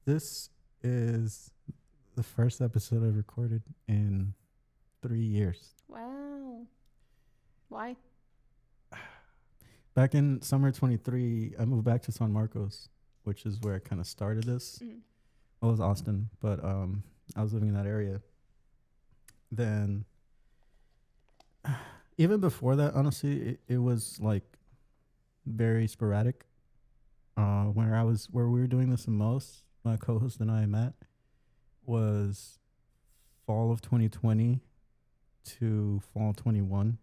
This is the first episode I've recorded in 3 years. Wow. Why? Back in summer 23, I moved back to San Marcos, which is where I kind of started this. Well, it was Austin, but I was living in that area. Then, even before that, honestly, it was like very sporadic. Where we were doing this the most, my co-host and I met was fall of 2020 to fall 21.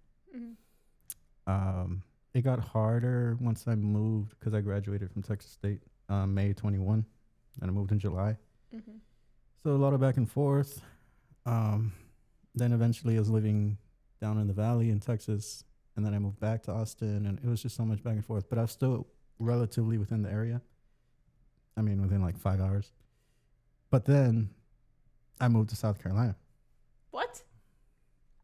It got harder once I moved because I graduated from Texas State May 21, and I moved in July. So a lot of back and forth. Then eventually I was living down in the valley in Texas, and then I moved back to Austin, and it was just so much back and forth. But I was still relatively within the area. I mean, within like 5 hours. But then I moved to South Carolina. What?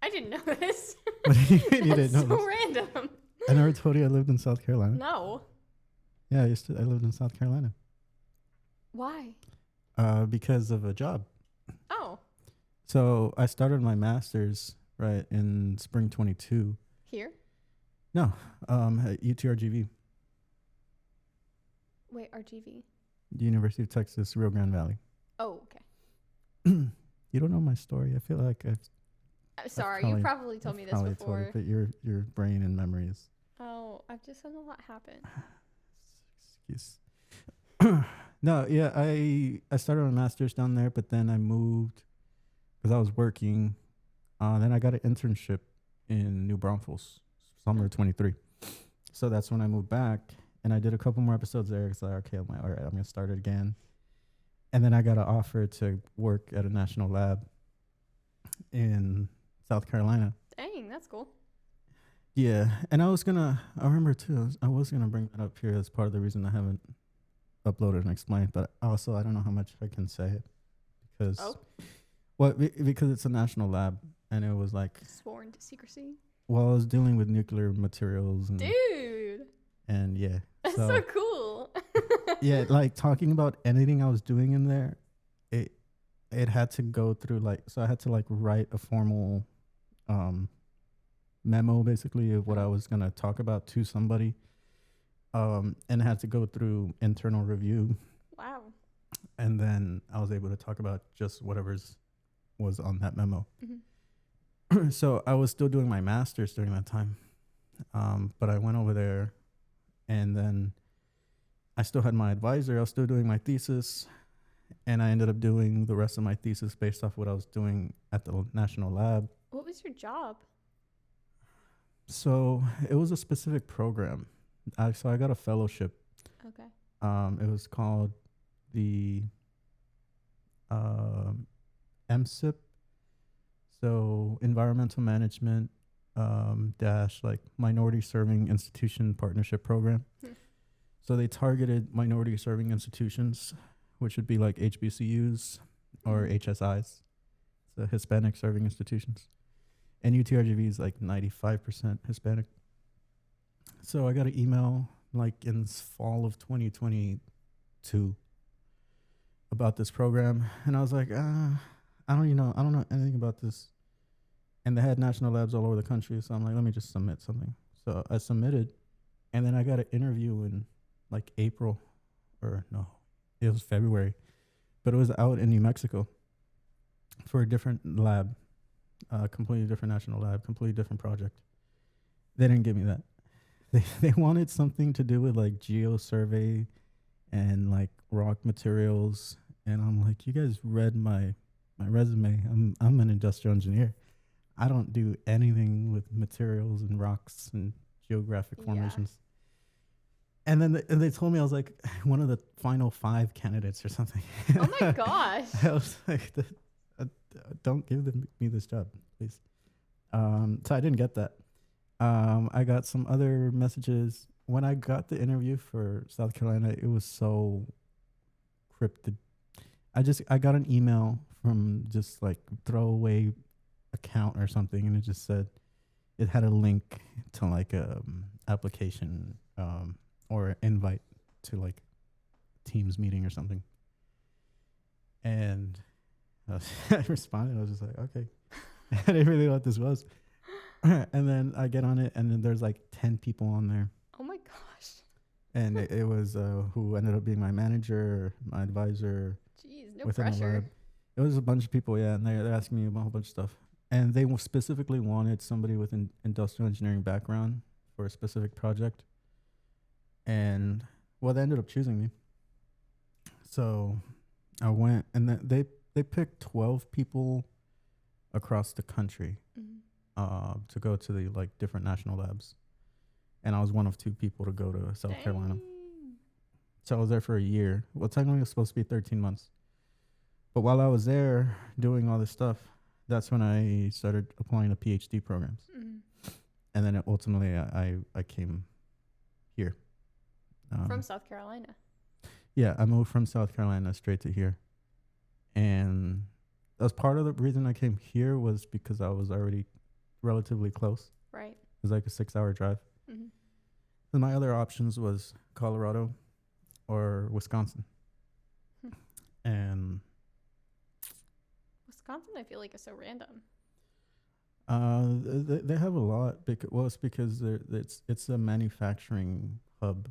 I didn't know this. What do you mean you didn't know so this? random. I never told you I lived in South Carolina. No. Yeah, I lived in South Carolina. Why? Because of a job. Oh. So I started my master's right in spring 22. Here? No, at UTRGV. Wait, RGV. University of Texas, Rio Grande Valley. Oh, okay. You don't know my story. I feel like Sorry, you probably told me this before. But your brain and memory is. Oh, I've just had a lot happen. Excuse. No, yeah, I started my master's down there, but then I moved because I was working. Then I got an internship in New Braunfels, summer 23. So that's when I moved back, and I did a couple more episodes there. It's like, okay, I'm like, all right, I'm gonna start it again. And then I got an offer to work at a national lab in South Carolina. Dang, that's cool. Yeah, and I remember too, I was gonna bring that up here as part of the reason I haven't uploaded and explained, but also I don't know how much I can say it because, because it's a national lab, and it was like sworn to secrecy. Well, I was dealing with nuclear materials, and dude, and yeah, that's so cool. Yeah, like talking about anything I was doing in there, it had to go through so I had to like write a formal memo basically of what I was gonna talk about to somebody, and it had to go through internal review. Wow. And then I was able to talk about just whatever's was on that memo. So I was still doing my master's during that time, but I went over there, and then I still had my advisor. I was still doing my thesis, and I ended up doing the rest of my thesis based off what I was doing at the national lab. What was your job? So it was a specific program. So I got a fellowship. Okay. It was called the MSIP, so Environmental Management dash like Minority Serving Institution Partnership Program. So they targeted minority serving institutions, which would be like HBCUs or HSIs, so Hispanic serving institutions. And UTRGV is like 95% Hispanic. So I got an email like in fall of 2022 about this program, and I was like, I don't know anything about this. And they had national labs all over the country, so I'm like, let me just submit something. So I submitted, and then I got an interview in like April, or no, it was February, but it was out in New Mexico for a different lab, completely different national lab, completely different project. They didn't give me that. They wanted something to do with like geo survey and like rock materials, and I'm like, you guys read my resume. I'm an industrial engineer. I don't do anything with materials and rocks and geographic formations. And then they told me I was like one of the final 5 candidates or something. Oh my gosh. I was like, don't give me this job, please. So I didn't get that. I got some other messages. When I got the interview for South Carolina, it was so cryptic. I got an email from just like throwaway account or something, and it just said it had a link to like a application or invite to like Teams meeting or something. And I responded. I was just like, okay. I didn't really know what this was. And then I get on it, and then there's like 10 people on there. Oh my gosh. And it was who ended up being my manager, my advisor. Jeez, no within the pressure. lab. It was a bunch of people, yeah, and they're asking me about a whole bunch of stuff. And they specifically wanted somebody with an industrial engineering background for a specific project. And, well, they ended up choosing me. So I went, and they picked 12 people across the country to go to the, like, different national labs. And I was one of 2 people to go to South Carolina. So I was there for a year. Well, technically it was supposed to be 13 months. But while I was there doing all this stuff, that's when I started applying to PhD programs. And then ultimately I came here. From South Carolina. Yeah, I moved from South Carolina straight to here. And as part of the reason I came here was because I was already relatively close. Right. It was like a 6-hour drive. And my other options was Colorado or Wisconsin. And Wisconsin, I feel like, is so random. They have a lot. It's because it's a manufacturing hub.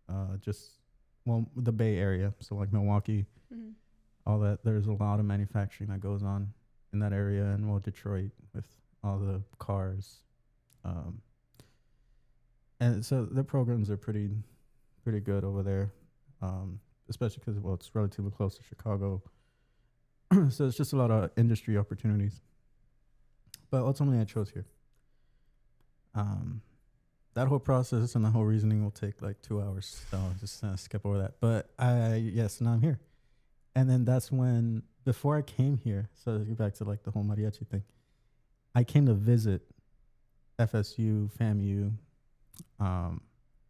The Bay Area, so like Milwaukee, all that. There's a lot of manufacturing that goes on in that area, and Detroit with all the cars. And so the programs are pretty good over there, especially because it's relatively close to Chicago. So it's just a lot of industry opportunities. But ultimately, I chose here. That whole process and the whole reasoning will take like 2 hours, so I'll just skip over that. But now I'm here. And then that's when, before I came here, so to get back to like the whole mariachi thing, I came to visit FSU, FAMU,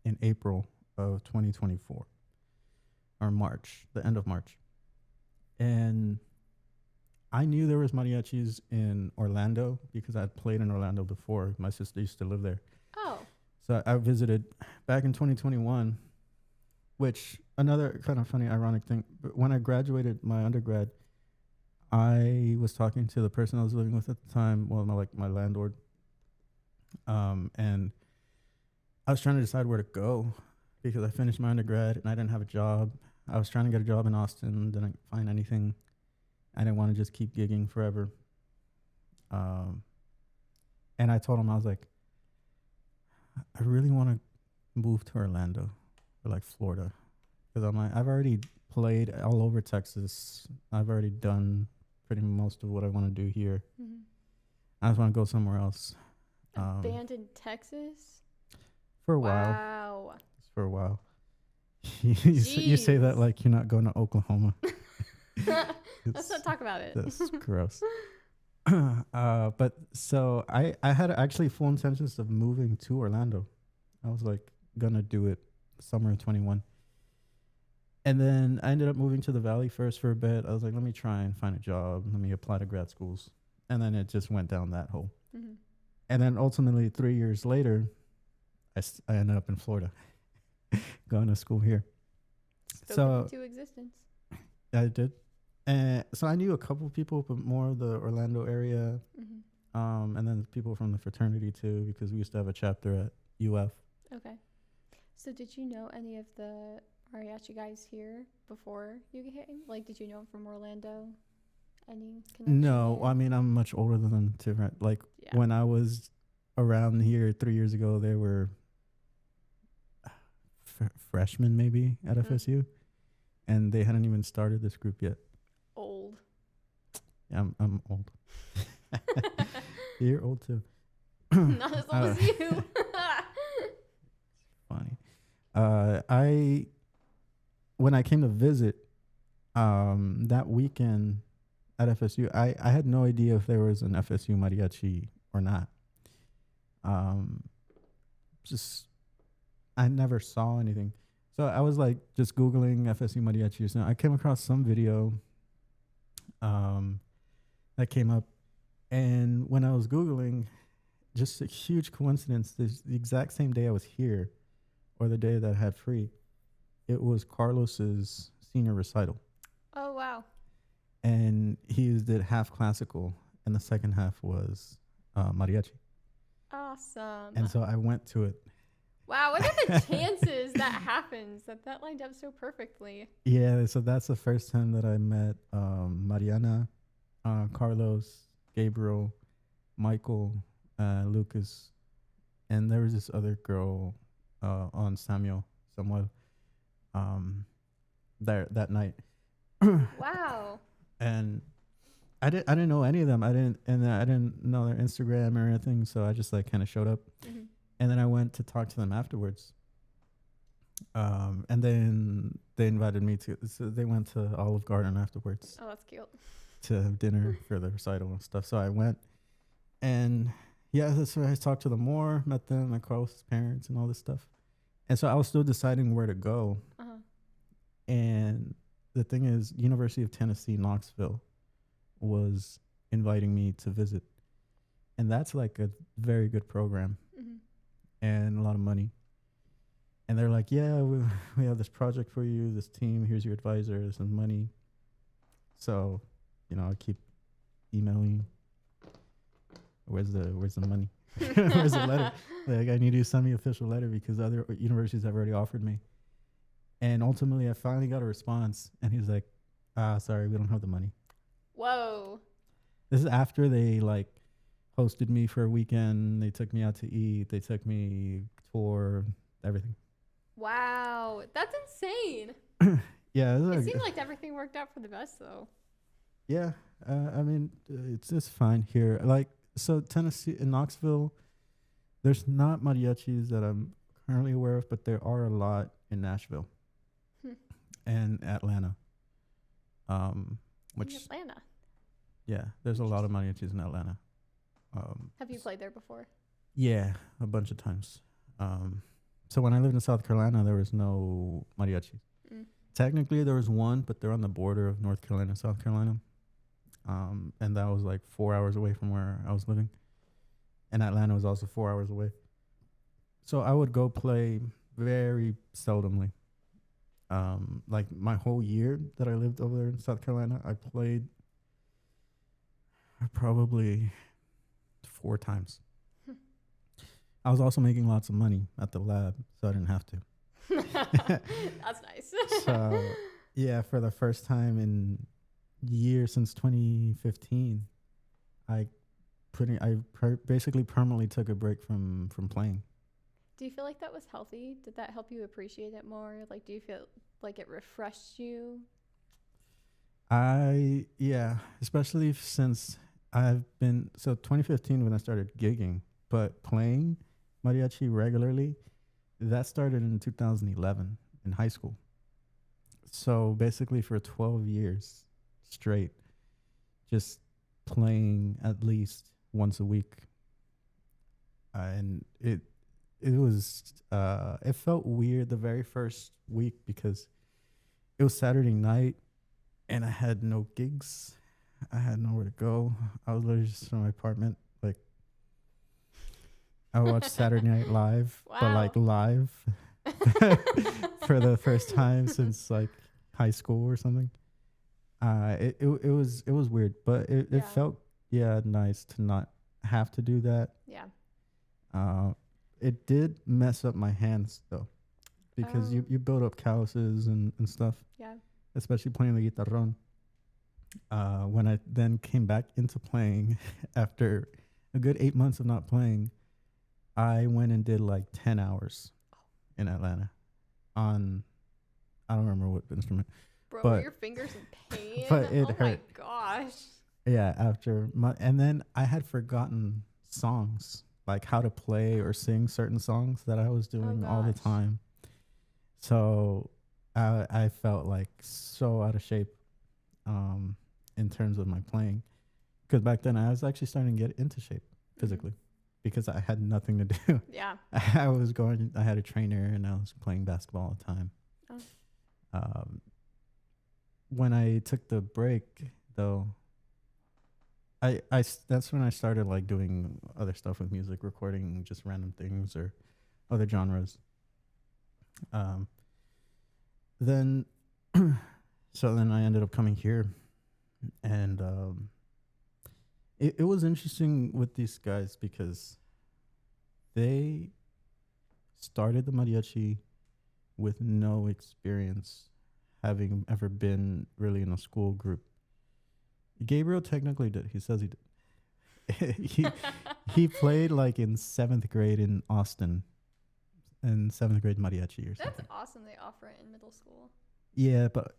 in April of 2024, or March, the end of March. And I knew there was mariachis in Orlando because I had played in Orlando before. My sister used to live there. Oh. So I visited back in 2021, which another kind of funny, ironic thing. But when I graduated my undergrad, I was talking to the person I was living with at the time, my landlord. And I was trying to decide where to go because I finished my undergrad and I didn't have a job. I was trying to get a job in Austin, didn't find anything. I didn't want to just keep gigging forever. And I told him, I was like, I really want to move to Orlando or like Florida. Because I'm like, I've already played all over Texas. I've already done pretty most of what I want to do here. I just want to go somewhere else. Abandoned Texas? For a while. Wow. For a while. You say that like you're not going to Oklahoma. Let's not talk about it. That's gross. But so I had actually full intentions of moving to Orlando. I was like gonna do it summer of 21. And then I ended up moving to the Valley first for a bit. I was like, let me try and find a job. Let me apply to grad schools. And then it just went down that hole. And then ultimately 3 years later, I ended up in Florida, going to school here. Spoken into existence. I did. And so I knew a couple of people, but more of the Orlando area. And then people from the fraternity too, because we used to have a chapter at UF. Okay. So did you know any of the mariachi guys here before you came? Like, did you know them from Orlando? Any connection? No, there? I mean, I'm much older than them too, right? Like when I was around here 3 years ago, they were freshmen maybe at FSU. And they hadn't even started this group yet. Old. Yeah, I'm old. You're old too. Not as old as you. Funny. When I came to visit that weekend at FSU, I had no idea if there was an FSU mariachi or not. I never saw anything. So I was like just Googling FSU mariachi. So I came across some video that came up. And when I was Googling, just a huge coincidence, the exact same day I was here, or the day that I had free, it was Carlos's senior recital. Oh, wow. And he did half classical, and the second half was mariachi. Awesome. And so I went to it. Wow, what are the chances that happens, that lined up so perfectly? Yeah, so that's the first time that I met Mariana, Carlos, Gabriel, Michael, Lucas, and there was this other girl on Samuel, there that night. Wow. And I didn't know any of them. I didn't know their Instagram or anything, so I just like kind of showed up. Mm-hmm. And then I went to talk to them afterwards. And then they invited me to. So they went to Olive Garden afterwards. Oh, that's cute. To have dinner for the recital and stuff. So I went, and yeah, that's where I talked to them more, met them, my Carlos's parents, and all this stuff. And so I was still deciding where to go. Uh-huh. And the thing is, University of Tennessee, Knoxville, was inviting me to visit, and that's like a very good program. Mm-hmm. And a lot of money. And they're like, yeah, we have this project for you, this team, here's your advisor, some money. So, I keep emailing, where's the money? Where's the letter? Like, I need you to send me an official letter because other universities have already offered me. And ultimately, I finally got a response, and he's like, sorry, we don't have the money. Whoa. This is after they, like, hosted me for a weekend. They took me out to eat. They took me tour, everything. Wow. That's insane. Yeah. It seemed like everything worked out for the best, though. Yeah. I mean, it's just fine here. Like, so Tennessee, in Knoxville, there's not mariachis that I'm currently aware of, but there are a lot in Nashville and Atlanta. Which, in Atlanta. Yeah, there's a lot of mariachis in Atlanta. Have you played there before? Yeah, a bunch of times. So when I lived in South Carolina, there was no mariachis. Technically, there was one, but they're on the border of North Carolina and South Carolina. And that was like 4 hours away from where I was living. And Atlanta was also 4 hours away. So I would go play very seldomly. Like my whole year that I lived over there in South Carolina, I played probably 4 times. I was also making lots of money at the lab, so I didn't have to. That's nice. So, yeah, for the first time in years since 2015, I basically permanently took a break from playing. Do you feel like that was healthy? Did that help you appreciate it more? Like, do you feel like it refreshed you? Yeah, especially since I've been, so 2015 when I started gigging, but playing mariachi regularly, that started in 2011 in high school. So basically for 12 years straight, just playing at least once a week. And it was, it felt weird the very first week because it was Saturday night and I had no gigs. I had nowhere to go. I was literally just in my apartment. Like, I watched Saturday Night Live, but like live for the first time since like high school or something. It was weird, but it felt nice to not have to do that. Yeah. It did mess up my hands though, because you build up calluses and stuff. Yeah. Especially playing the guitarrón. When I then came back into playing after a good 8 months of not playing, I went and did like 10 hours in Atlanta on, I don't remember what instrument. Bro, but, were your fingers in pain? But it hurt. My gosh. Yeah, and then I had forgotten songs, like how to play or sing certain songs that I was doing all the time. So I felt like so out of shape in terms of my playing. Because back then I was actually starting to get into shape physically because I had nothing to do. Yeah. I had a trainer and I was playing basketball all the time. Oh. When I took the break though, that's when I started like doing other stuff with music, recording just random things or other genres. Then So then I ended up coming here, and it was interesting with these guys because they started the mariachi with no experience having ever been really in a school group. Gabriel technically did. He says he did. he played like in 7th grade in Austin, in 7th grade mariachi or something. That's awesome. They offer it in middle school. Yeah, but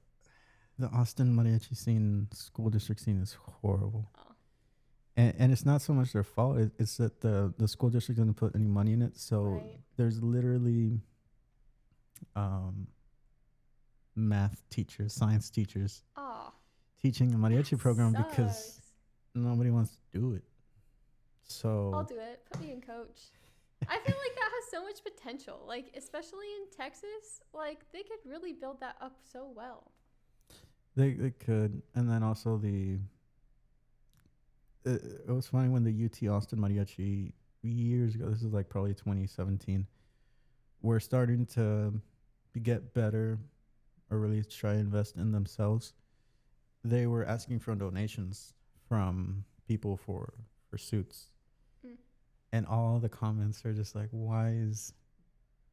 the Austin mariachi scene, school district scene, is horrible. Oh. And it's not so much their fault. It's that the school district didn't put any money in it. So Right. there's literally math teachers, science teachers Oh, teaching a mariachi program sucks. because nobody wants to do it. So I'll do it. Put me in coach. I feel like that has so much potential. Like, especially in Texas, like they could really build that up so well. they could. And then also it was funny when the UT Austin mariachi years ago, this is like probably 2017, were starting to get better or really try to invest in themselves. They were asking for donations from people for suits. Mm. And all the comments are just like, why is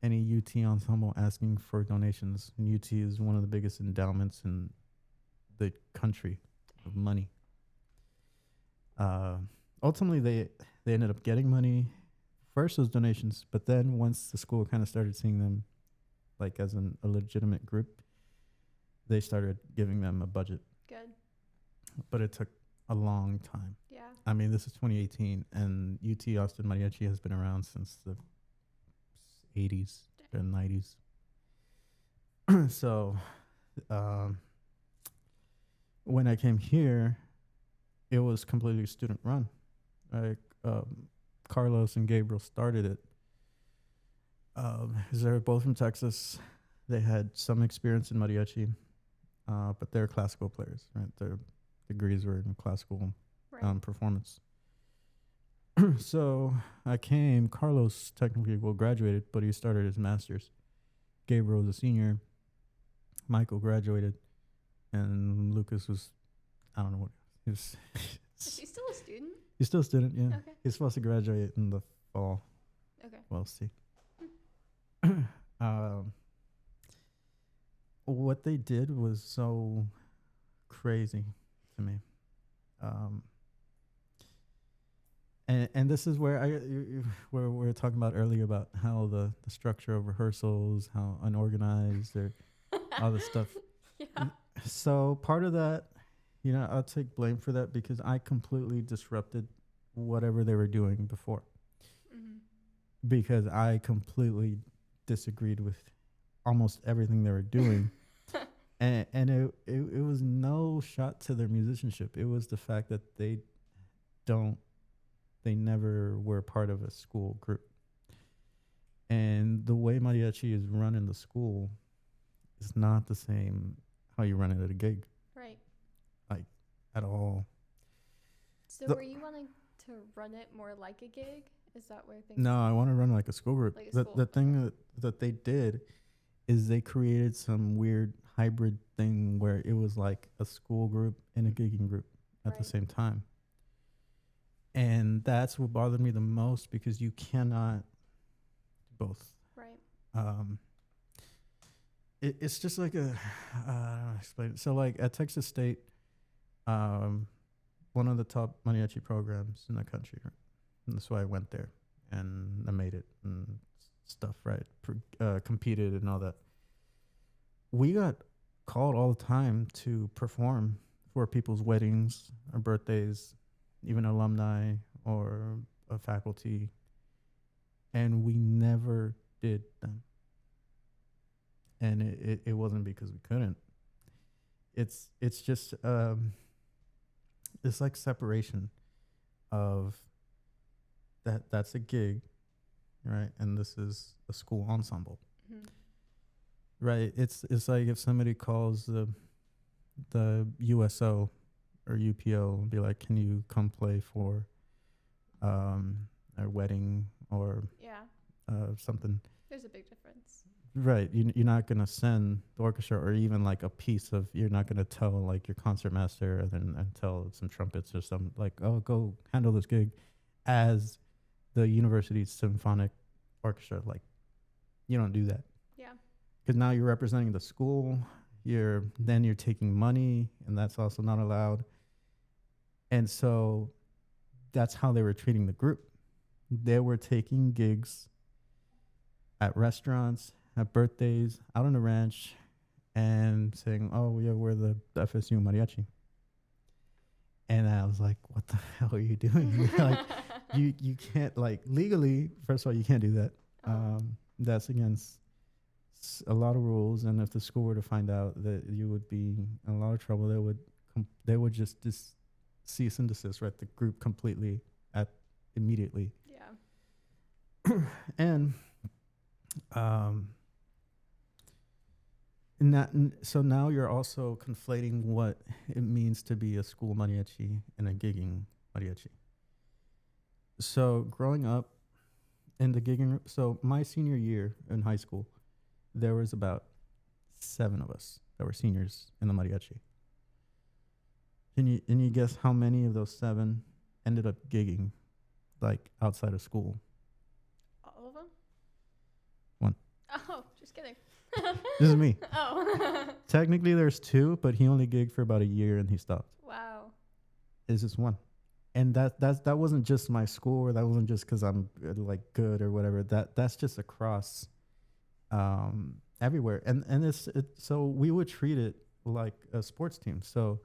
any UT ensemble asking for donations? And UT is one of the biggest endowments in the country of money. Ultimately, they ended up getting money. First was donations, but then once the school kind of started seeing them like as a legitimate group, they started giving them a budget. Good. But it took a long time. Yeah. I mean, this is 2018, and UT Austin Mariachi has been around since the 80s and 90s. So, when I came here, it was completely student run. Like, Carlos and Gabriel started it. 'Cause they're both from Texas. They had some experience in mariachi, but they're classical players, right? Their degrees were in classical Right. performance. So I came. Carlos technically graduated, but he started his master's. Gabriel was a senior. Michael graduated, and Lucas was, I don't know what he was. Is he still a student? He's still a student, yeah. Okay. He's supposed to graduate in the fall. Okay. We'll see. What they did was so crazy to me. And this is where where we were talking about earlier about how the structure of rehearsals, how unorganized, or all this stuff. Yeah. So part of that, I'll take blame for that because I completely disrupted whatever they were doing before. Mm-hmm. Because I completely disagreed with almost everything they were doing. and it was no shot to their musicianship. It was the fact that they never were part of a school group. And the way mariachi is run in the school is not the same how you run it at a gig. Right. Like, at all. So were you wanting to run it more like a gig? Is that where things... No, I want to run like a school group. Like a school, the thing that they did is they created some weird hybrid thing where it was like a school group and a gigging group at the same time. And that's what bothered me the most because you cannot do both. Right. It's just like I don't know how to explain it. So like at Texas State, one of the top mariachi programs in the country, right? And that's why I went there and I made it and stuff, right? Competed and all that. We got called all the time to perform for people's weddings or birthdays, even alumni or a faculty, and we never did them. And it wasn't because we couldn't. It's just it's like separation of that's a gig, right? And this is a school ensemble. Mm-hmm. Right. It's like if somebody calls the USO or UPO and be like, can you come play for a wedding or Yeah. something? There's a big difference. Right. You're not going to send the orchestra or even like a piece of, you're not going to tell like your concertmaster and tell some trumpets or some like, oh, go handle this gig as the university's symphonic orchestra. Like, you don't do that. Yeah. Because now you're representing the school. Then you're taking money, and that's also not allowed. And so that's how they were treating the group. They were taking gigs at restaurants, at birthdays, out on the ranch, and saying, "Oh yeah, we're the FSU Mariachi." And I was like, "What the hell are you doing?" Like, you can't, like, legally. First of all, you can't do that. That's against a lot of rules, and if the school were to find out, that you would be in a lot of trouble. They would just cease and desist, right, the group completely immediately. Yeah. And so now you're also conflating what it means to be a school mariachi and a gigging mariachi. So growing up in the gigging, so my senior year in high school, there was about 7 of us that were seniors in the mariachi. Can you guess how many of those 7 ended up gigging, like, outside of school? All of them? 1. Oh, just kidding. This is me. Oh. Technically, there's 2, but he only gigged for about a year and he stopped. Wow. It's just 1, and that wasn't just my school, or that wasn't just because I'm like good or whatever. That's just across, everywhere, and so we would treat it like a sports team. So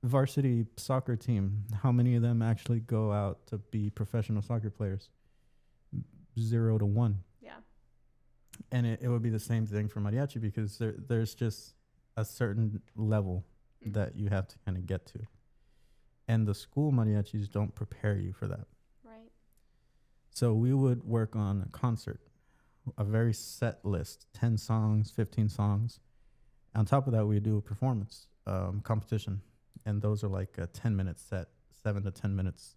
varsity soccer team, how many of them actually go out to be professional soccer players? 0 to 1. Yeah. And it would be the same thing for mariachi, because there's just a certain level that you have to kind of get to. And the school mariachis don't prepare you for that. Right. So we would work on a concert, a very set list, 10 songs, 15 songs. On top of that, we do a performance competition. And those are like a 10-minute set, 7 to 10 minutes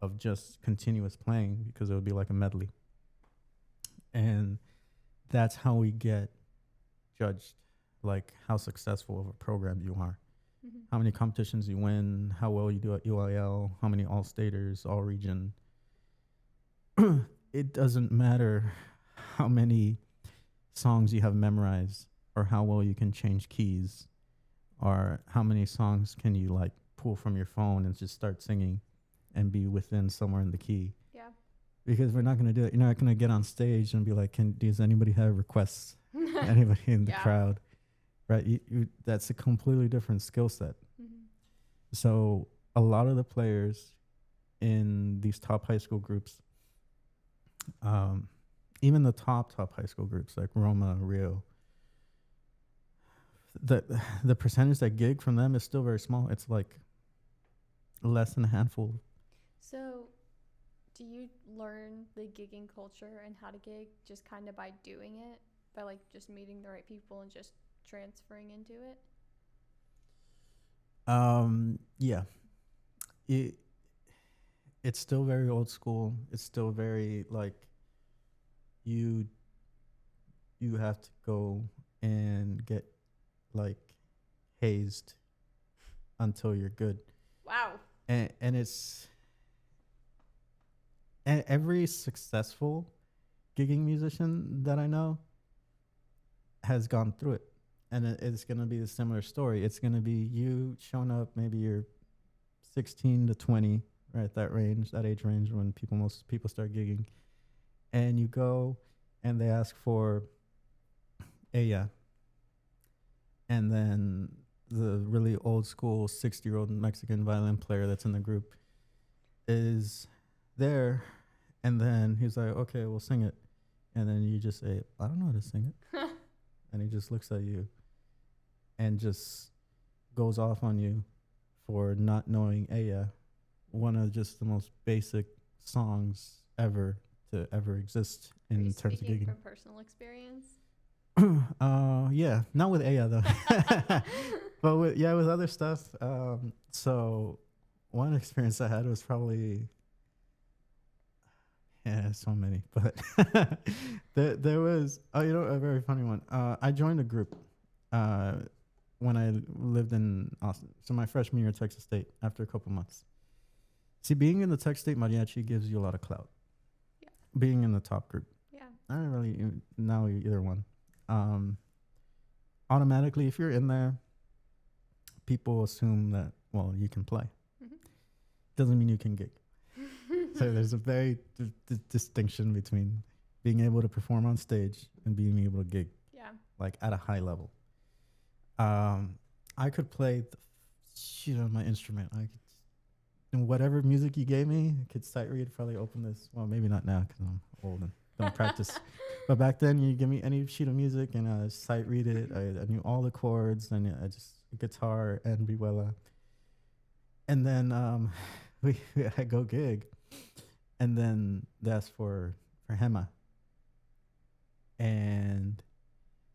of just continuous playing, because it would be like a medley. And that's how we get judged, like how successful of a program you are. Mm-hmm. How many competitions you win, how well you do at UIL, how many all-staters, all-region. It doesn't matter how many songs you have memorized, or how well you can change keys, or how many songs can you like pull from your phone and just start singing and be within somewhere in the key. Yeah. Because we're not going to do it. You're not going to get on stage and be like, does anybody have requests? Anybody in the crowd? Right? That's a completely different skill set. Mm-hmm. So a lot of the players in these top high school groups, even the top high school groups like Roma, Rio, the percentage that gig from them is still very small. It's like less than a handful. So do you learn the gigging culture and how to gig just kind of by doing it, by like just meeting the right people and just transferring into it? Yeah. It's still very old school. It's still very like you have to go and get like hazed until you're good. Wow. And it's, and every successful gigging musician that I know has gone through it. And it's going to be a similar story. It's going to be you showing up, maybe you're 16 to 20, right? That range, that age range when most people start gigging. And you go and they ask for ella. And then the really old school 60-year-old Mexican violin player that's in the group is there. And then he's like, okay, we'll sing it. And then you just say, I don't know how to sing it. And he just looks at you and just goes off on you for not knowing ella, one of just the most basic songs ever to ever exist in terms of gigging. From personal experience? Yeah, not with ella though, but with other stuff. So one experience I had was probably, Yeah, so many. But there was, a very funny one. I joined a group when I lived in Austin. So my freshman year at Texas State, after a couple months. See, being in the Texas State Mariachi gives you a lot of clout. Yeah. Being in the top group. Yeah. I don't really know either one. Automatically, if you're in there, people assume that, well, you can play. Mm-hmm. Doesn't mean you can gig. So there's a very distinction between being able to perform on stage and being able to gig. Yeah. Like at a high level. I could play the shit on my instrument. I could, and whatever music you gave me, I could sight read, probably open this. Well, maybe not now because I'm old and don't practice. But back then, you give me any sheet of music and I sight read it. I knew all the chords and I just guitar and vihuela. And then I go gig, and then that's for Hema. And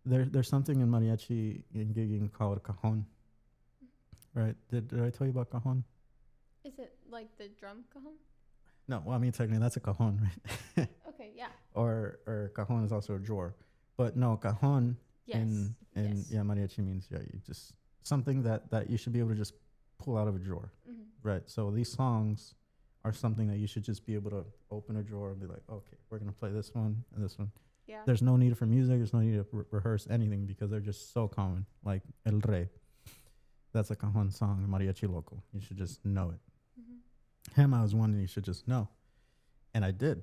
there's something in mariachi in gigging called cajon, right? Did I tell you about cajon? Is it like the drum cajon? No, well, I mean technically that's a cajon, right? Okay, yeah. Or cajon is also a drawer, but no, cajon in Yes. yeah mariachi means you just something that you should be able to just pull out of a drawer, right? So these songs are something that you should just be able to open a drawer and be like, okay, we're gonna play this one and this one. Yeah. There's no need for music. There's no need to rehearse anything because they're just so common. Like El Rey, that's a cajon song, mariachi local. You should just know it. Hema is one that you should just know, and I did,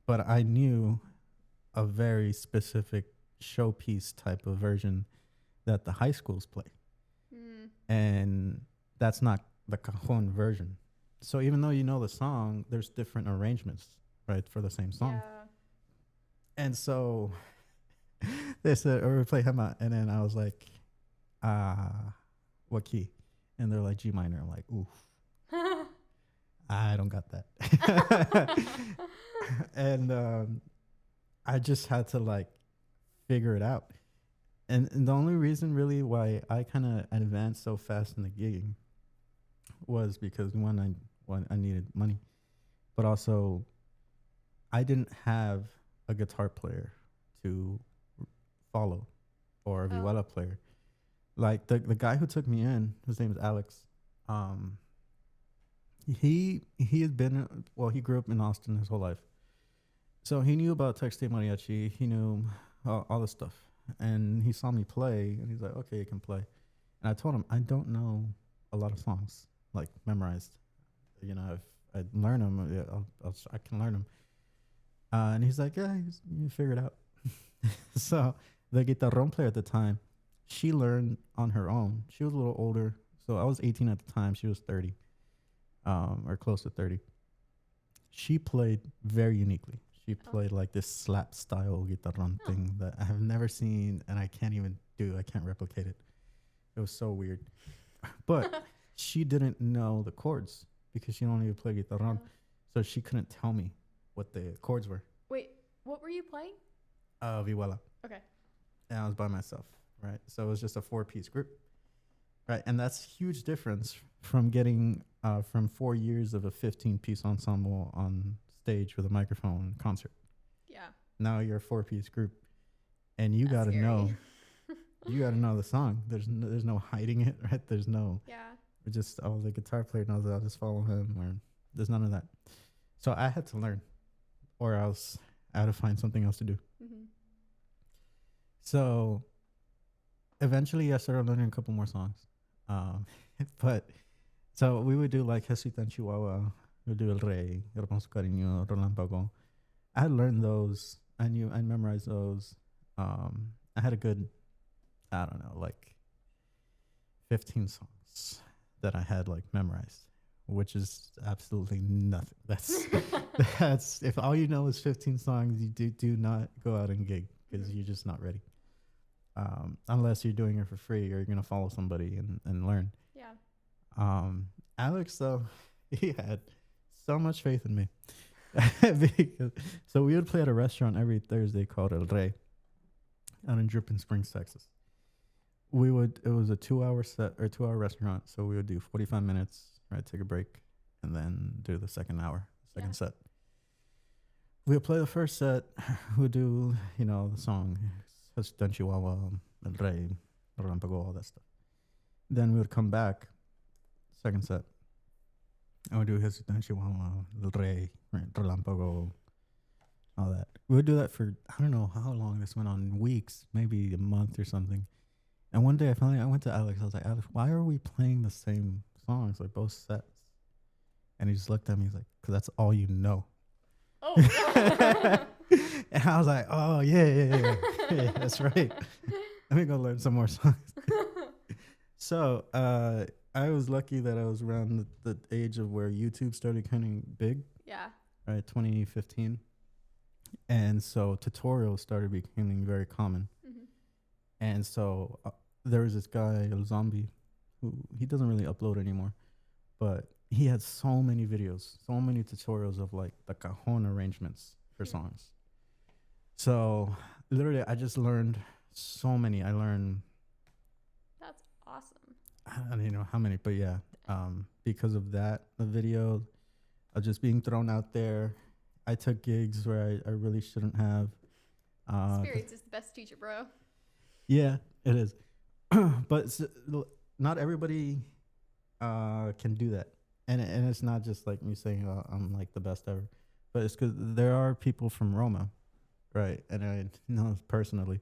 but I knew a very specific showpiece type of version that the high schools play. And that's not the cajon version. So even though you know the song, there's different arrangements, right, for the same song. Yeah. And so they said, or we play Hema. And then I was like, what key? And they're like, G minor. I'm like, oof. I don't got that. And I just had to like figure it out. And the only reason really why I kind of advanced so fast in the gigging was because one, I needed money, but also I didn't have a guitar player to follow or a vihuela player. Like the guy who took me in, his name is Alex. He had been, he grew up in Austin his whole life. So he knew about Texas State Mariachi. He knew all the stuff. And he saw me play, and he's like, okay, you can play. And I told him, I don't know a lot of songs, like memorized. You know, if I learn them, I can learn them. And he's like, yeah, you figure it out. So the guitarrón player at the time, she learned on her own. She was a little older. So I was 18 at the time. She was 30, or close to 30. She played very uniquely. She played like this slap style guitarrón thing that I have never seen, and I can't even do. I can't replicate it. It was so weird. But she didn't know the chords because she only played guitarrón. So she couldn't tell me what the chords were. Wait, what were you playing? Vihuela. Okay. And I was by myself, right? So it was just a 4-piece group, right? And that's a huge difference from getting from 4 years of a 15-piece ensemble on stage with a microphone concert. Yeah. Now you're a 4-piece group, and you got to know, you got to know the song. There's no hiding it, right? There's no. Yeah. Just the guitar player knows that I'll just follow him, or there's none of that. So I had to learn, or else I had to find something else to do. So eventually I started learning a couple more songs. But so we would do like Jesuita en Chihuahua, we would do El Rey, Hermoso Cariño, Relámpago. I had learned those. I memorized those. I had a good, I don't know, like 15 songs that I had like memorized, which is absolutely nothing. That's if all you know is 15 songs, you do not go out and gig because you're just not ready. Unless you're doing it for free or you're gonna follow somebody and learn. Yeah. Alex though, he had so much faith in me. So we would play at a restaurant every Thursday called El Rey out in Dripping Springs, Texas. It was a 2-hour set or 2-hour restaurant. So we would do 45 minutes, right? Take a break and then do the second hour, second set. we'll play the first set. We'll do, the song, Don Chihuahua, El Rey, Relámpago, all that stuff. Then we would come back, second set, and we'll do Don Chihuahua, El Rey, Relámpago, all that. We would do that for, I don't know how long this went on, weeks, maybe a month or something. And one day I went to Alex. I was like, Alex, why are we playing the same songs, like both sets? And he just looked at me. He's like, because that's all you know. Oh. And I was like, oh, yeah, that's right. Let me go learn some more songs. So I was lucky that I was around the age of where YouTube started becoming big. Yeah. Right, 2015. And so tutorials started becoming very common. Mm-hmm. And so there was this guy, El Zombie, who he doesn't really upload anymore, but he had so many videos, so many tutorials of like the cajon arrangements for songs. So literally I just learned so many. I learned. That's awesome. I don't even know how many, but yeah, because of that, the video of just being thrown out there. I took gigs where I really shouldn't have. Experience is the best teacher, bro. Yeah, it is. But not everybody can do that. And it's not just like me saying I'm like the best ever. But it's because there are people from Roma, right? And I know personally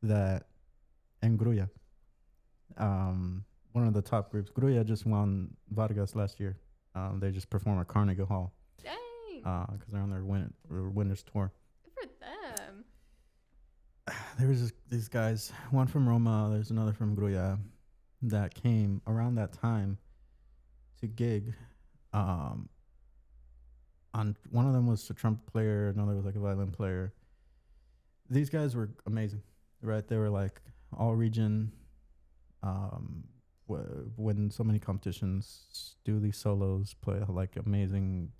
that, and Gruya, one of the top groups. Gruya just won Vargas last year. They just performed at Carnegie Hall. Dang. Because they're on their winners tour. Good for them. There was these guys, one from Roma, there's another from Gruya, that came around that time to gig. On one of them was a trumpet player, another was like a violin player. These guys were amazing, right? They were like all region, win so many competitions, do these solos, play like amazing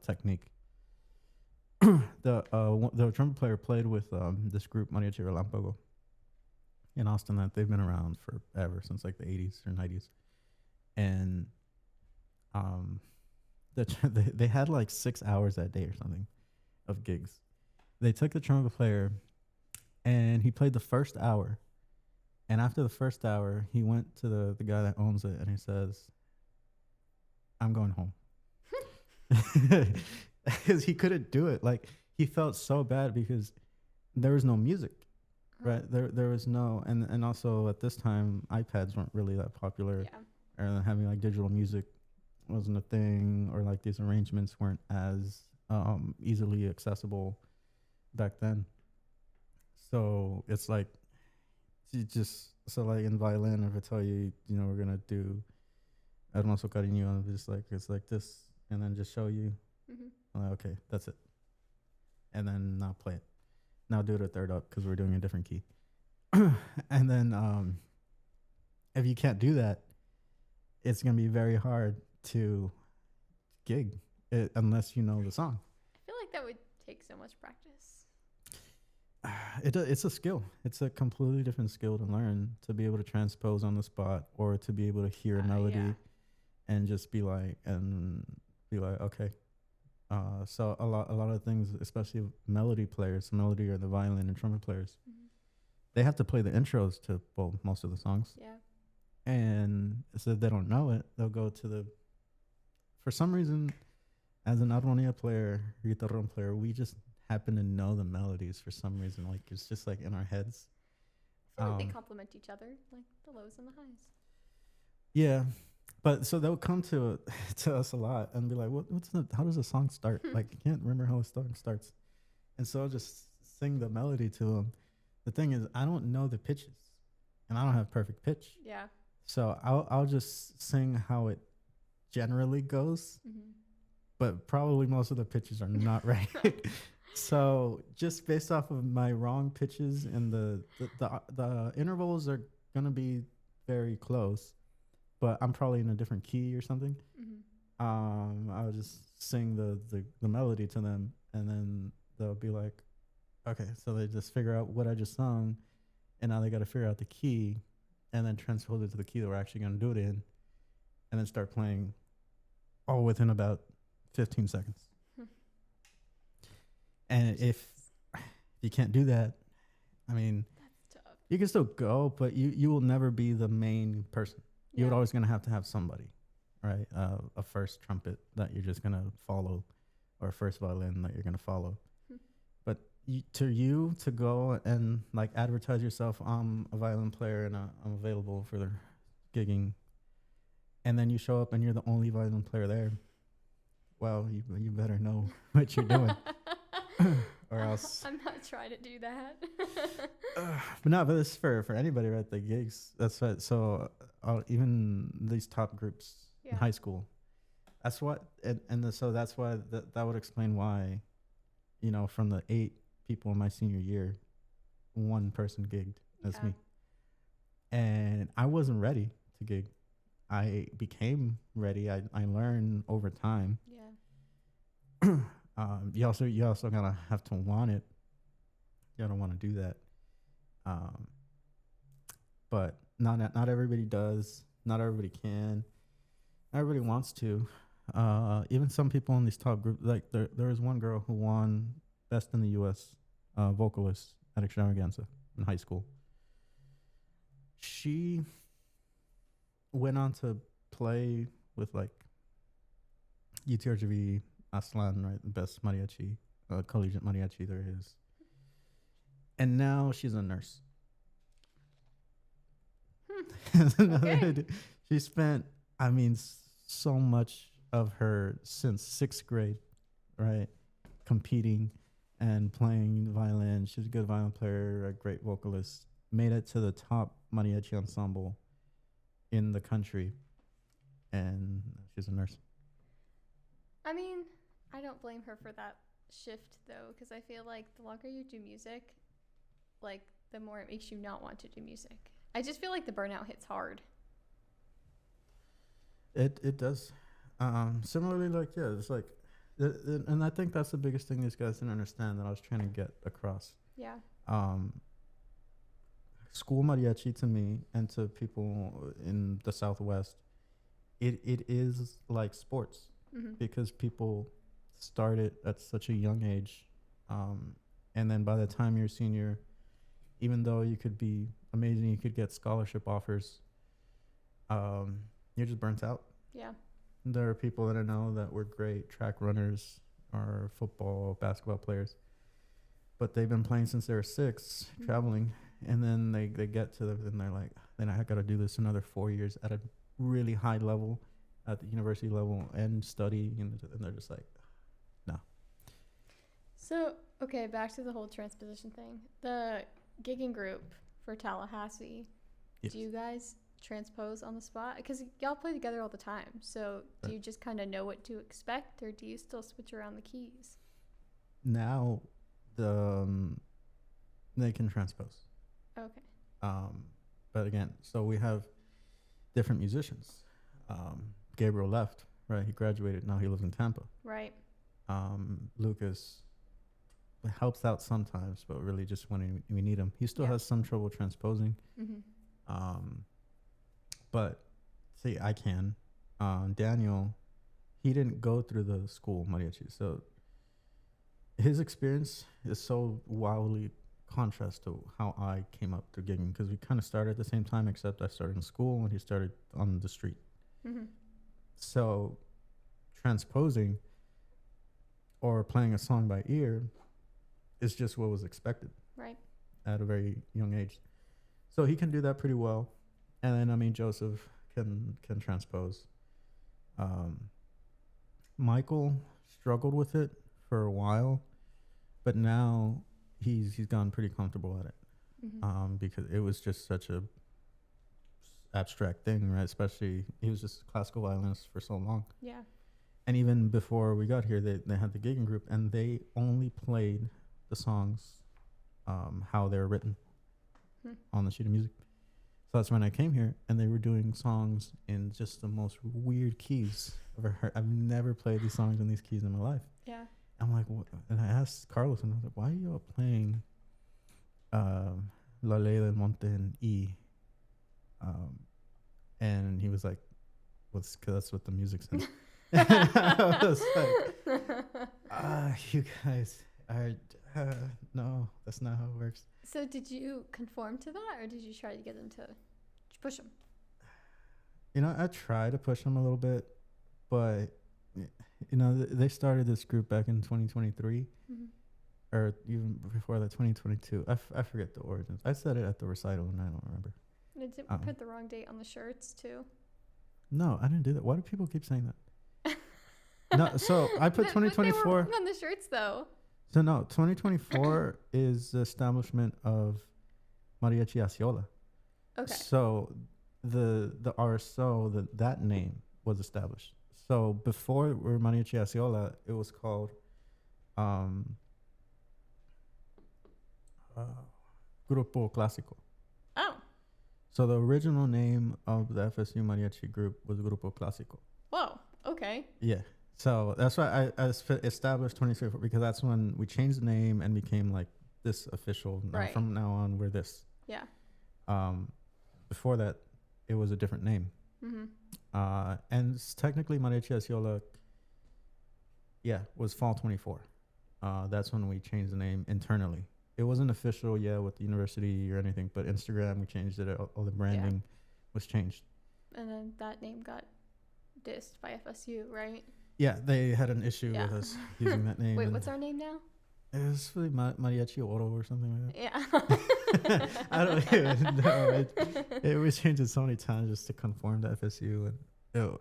technique. The trumpet player played with this group Mariachi Relámpago in Austin that they've been around forever, since like the 80s or 90s. And they had like 6 hours that day or something of gigs. They took the trumpet player and he played the first hour. And after the first hour, he went to the guy that owns it and he says, I'm going home. Because he couldn't do it. Like, he felt so bad because there was no music, right? There was no, and also at this time, iPads weren't really that popular. Yeah. Or having like digital music wasn't a thing, or like these arrangements weren't as easily accessible back then. So it's like, so like in violin, if I tell you, we're going to do Hermoso Cariño, it's like this, and then just show you. Mm-hmm. I'm like, okay, that's it. And then now play it. Now do it a third up because we're doing a different key. And then if you can't do that, it's going to be very hard to gig unless you know the song. I feel like that would take so much practice. It's a skill. It's a completely different skill to learn, to be able to transpose on the spot, or to be able to hear a melody and just be like, okay. So a lot of things, especially melody players, melody or the violin and trumpet players, they have to play the intros to most of the songs. Yeah. And so if they don't know it, they'll go to for some reason, as an armonia player, guitarrón player, we just happen to know the melodies for some reason. Like, it's just like in our heads. I feel like they complement each other, like the lows and the highs. Yeah. But so they'll come to us a lot and be like, how does a song start? Like, I can't remember how a song starts. And so I'll just sing the melody to them. The thing is, I don't know the pitches and I don't have perfect pitch. Yeah. So I'll just sing how it generally goes, but probably most of the pitches are not right. So just based off of my wrong pitches, and the intervals are going to be very close, but I'm probably in a different key or something. I'll just sing the melody to them, and then they'll be like, okay, so they just figure out what I just sung, and now they got to figure out the key and then transpose it to the key that we're actually going to do it in, and then start playing all within about 15 seconds. And if you can't do that, I mean, That's tough. you can still go, but you will never be the main person. You're Yeah. always going to have somebody, right? A first trumpet that you're just going to follow, or a first violin that you're going to follow. But to go and like advertise yourself, I'm a violin player and I'm available for the gigging, and then you show up and you're the only violin player there. Well, you better know what you're doing, or else. I'm not trying to do that. But this is for anybody, right? The gigs. That's what. So even these top groups in high school. That's what, so that's why that would explain why, from the 8 people in my senior year, 1 person gigged. That's me. And I wasn't ready to gig. I became ready. I learned over time. Yeah. You also gotta have to want it. You gotta want to do that. But not everybody does. Not everybody can. Not everybody wants to. Even some people in these top groups, like there was one girl who won Best in the U.S. Vocalist at Extravaganza in high school. She went on to play with like UTRGV Aslan, right? The best mariachi, collegiate mariachi there is. And now she's a nurse. Okay. She spent, so much of her since 6th grade, right? Competing and playing violin. She's a good violin player, a great vocalist. Made it to the top mariachi ensemble in the country. And she's a nurse. I mean, I don't blame her for that shift, though, because I feel like the longer you do music, like, the more it makes you not want to do music. I just feel like the burnout hits hard. It does. Similarly, it's like, and I think that's the biggest thing these guys didn't understand that I was trying to get across. Yeah. School mariachi to me and to people in the Southwest, it is like sports. Mm-hmm. Because people start it at such a young age, and then by the time you're a senior, even though you could be amazing, you could get scholarship offers, you're just burnt out. Yeah. There are people that I know that were great track runners or football, basketball players, but they've been playing since they were 6, traveling, and then they get to and they're like, then I got to do this another 4 years at a really high level, at the university level, and study, and they're just like, no. So, okay, back to the whole transposition thing. The gigging group for Tallahassee, Yes. do you guys transpose on the spot? Because y'all play together all the time. So do you just kind of know what to expect, or do you still switch around the keys? Now, they can transpose. Okay. But again, so we have different musicians. Gabriel left, right? He graduated. Now he lives in Tampa. Right. Lucas helps out sometimes, but really just when we need him. He still has some trouble transposing. Mm-hmm. But see, I can. Daniel, he didn't go through the school mariachi, so his experience is so wildly contrast to how I came up through gigging, because we kind of started at the same time, except I started in school and he started on the street. Mm-hmm. So transposing or playing a song by ear is just what was expected. Right. At a very young age. So he can do that pretty well. And then, Joseph can transpose. Michael struggled with it for a while, but now he's gotten pretty comfortable at it. Mm-hmm. Because it was just such a abstract thing, right? Especially he was just a classical violinist for so long. Yeah. And even before we got here, they had the gigging group, and they only played the songs how they were written on the sheet of music. So that's when I came here, and they were doing songs in just the most weird keys I've ever heard. I've never played these songs in these keys in my life. Yeah. I'm like, what? And I asked Carlos, and I was like, why are you all playing La Ley del Monte in E? And he was like, "Cause that's what the music's in." I was like, you guys, I no, that's not how it works. So did you conform to that, or did you try to get them to push them? I try to push them a little bit, but they started this group back in 2023, or even before that, 2022. I forget the origins. I said it at the recital, and I don't remember. Did you put the wrong date on the shirts too? No, I didn't do that. Why do people keep saying that? No, so I put 2024 They were wrong on the shirts though. So no, 2024 is the establishment of Mariachi Yola. Okay. So the RSO, that name was established. So before we were Mariachi Yola, it was called Grupo Clásico. Oh. So the original name of the FSU Mariachi group was Grupo Clásico. Whoa. Okay. Yeah. So that's why I established 2024, because that's when we changed the name and became like this official. Right. From now on, we're this. Yeah. Before that, it was a different name. And technically, Mariachi Yola, was fall 24. That's when we changed the name internally. It wasn't official, with the university or anything, but Instagram, we changed it. All the branding was changed. And then that name got dissed by FSU, right? Yeah, they had an issue with us using that name. Wait, what's our name now? It was really Mariachi Oro or something like that. Yeah. I don't even know. It was changed so many times just to conform to FSU, and it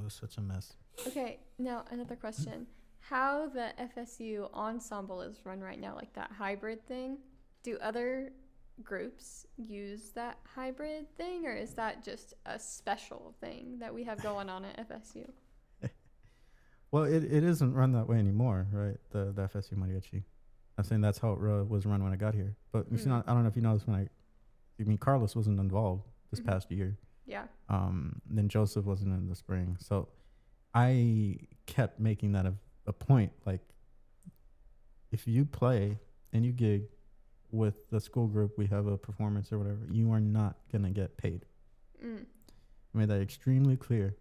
was such a mess. Okay, now another question. How the FSU ensemble is run right now, like that hybrid thing, do other groups use that hybrid thing, or is that just a special thing that we have going on at FSU? Well, it isn't run that way anymore, right? The FSU Mariachi. I'm saying that's how it was run when I got here. But I don't know if you noticed Carlos wasn't involved this past year. Yeah. Then Joseph wasn't in the spring. So I kept making that a point. Like, if you play and you gig with the school group, we have a performance or whatever, you are not going to get paid. I made that extremely clear.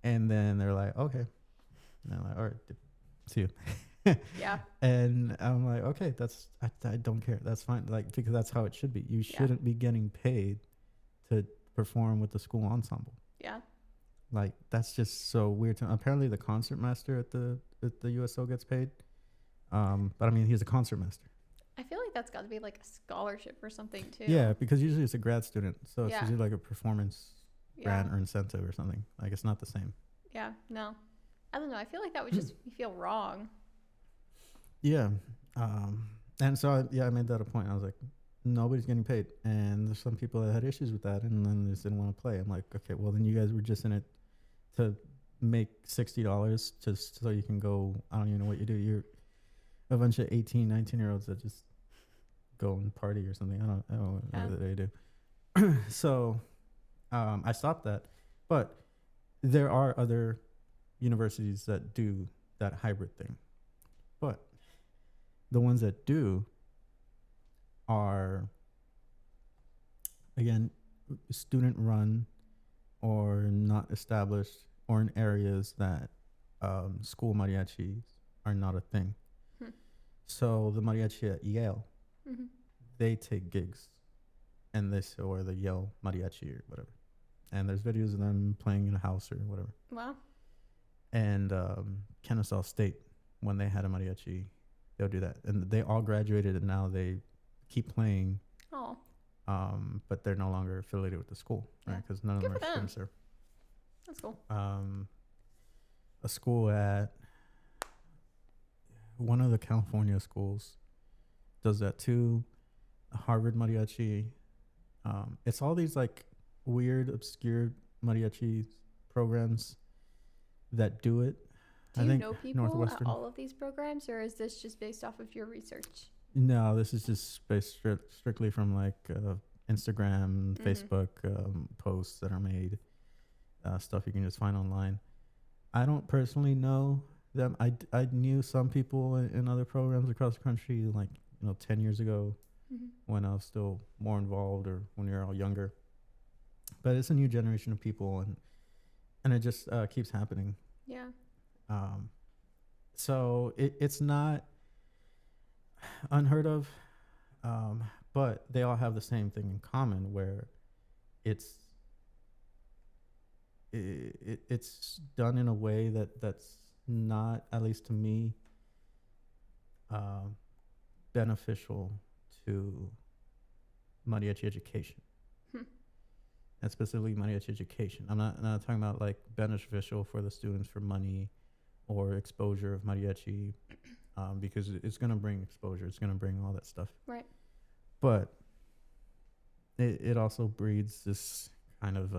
And then they're like, okay. And I'm like, all right, see you. Yeah. And I'm like, okay, I don't care. That's fine. Like, because that's how it should be. You shouldn't be getting paid to perform with the school ensemble. Yeah. Like, that's just so weird. Apparently the concertmaster at the USO gets paid. But I mean, he's a concertmaster. I feel like that's got to be like a scholarship or something too. Yeah, because usually it's a grad student. So it's Yeah. usually like a performance grant or incentive or something. Like, it's not the same. Yeah, no. I don't know. I feel like that would just feel wrong. Yeah. And so, I made that a point. I was like, nobody's getting paid. And there's some people that had issues with that, and then they just didn't want to play. I'm like, okay, well, then you guys were just in it to make $60 just so you can go. I don't even know what you do. You're a bunch of 18, 19-year-olds that just go and party or something. I don't know what they do. So I stopped that. But there are other universities that do that hybrid thing. But the ones that do are, again, student run or not established, or in areas that school mariachis are not a thing. So the mariachi at Yale, they take gigs, and they say, or the Yale mariachi or whatever. And there's videos of them playing in a house or whatever. Wow. And Kennesaw State, when they had a mariachi, they'll do that. And they all graduated, and now they keep playing. Oh. But they're no longer affiliated with the school, right? Because none of them are students there. That's cool. A school at one of the California schools does that too. Harvard Mariachi. It's all these like weird, obscure mariachi programs that do it. Do you know people at all of these programs, or is this just based off of your research? No, this is just based strictly from like Instagram, Facebook posts that are made, stuff you can just find online. I don't personally know them. I knew some people in other programs across the country, like 10 years ago, when I was still more involved, or when you're all younger. But it's a new generation of people, and it just keeps happening. Yeah. So it's not unheard of, but they all have the same thing in common, where it's it's done in a way that's not, at least to me, beneficial to mariachi education, and specifically mariachi education. I'm not talking about like beneficial for the students for money or exposure of mariachi, because it's going to bring exposure. It's going to bring all that stuff. Right. But it also breeds this kind of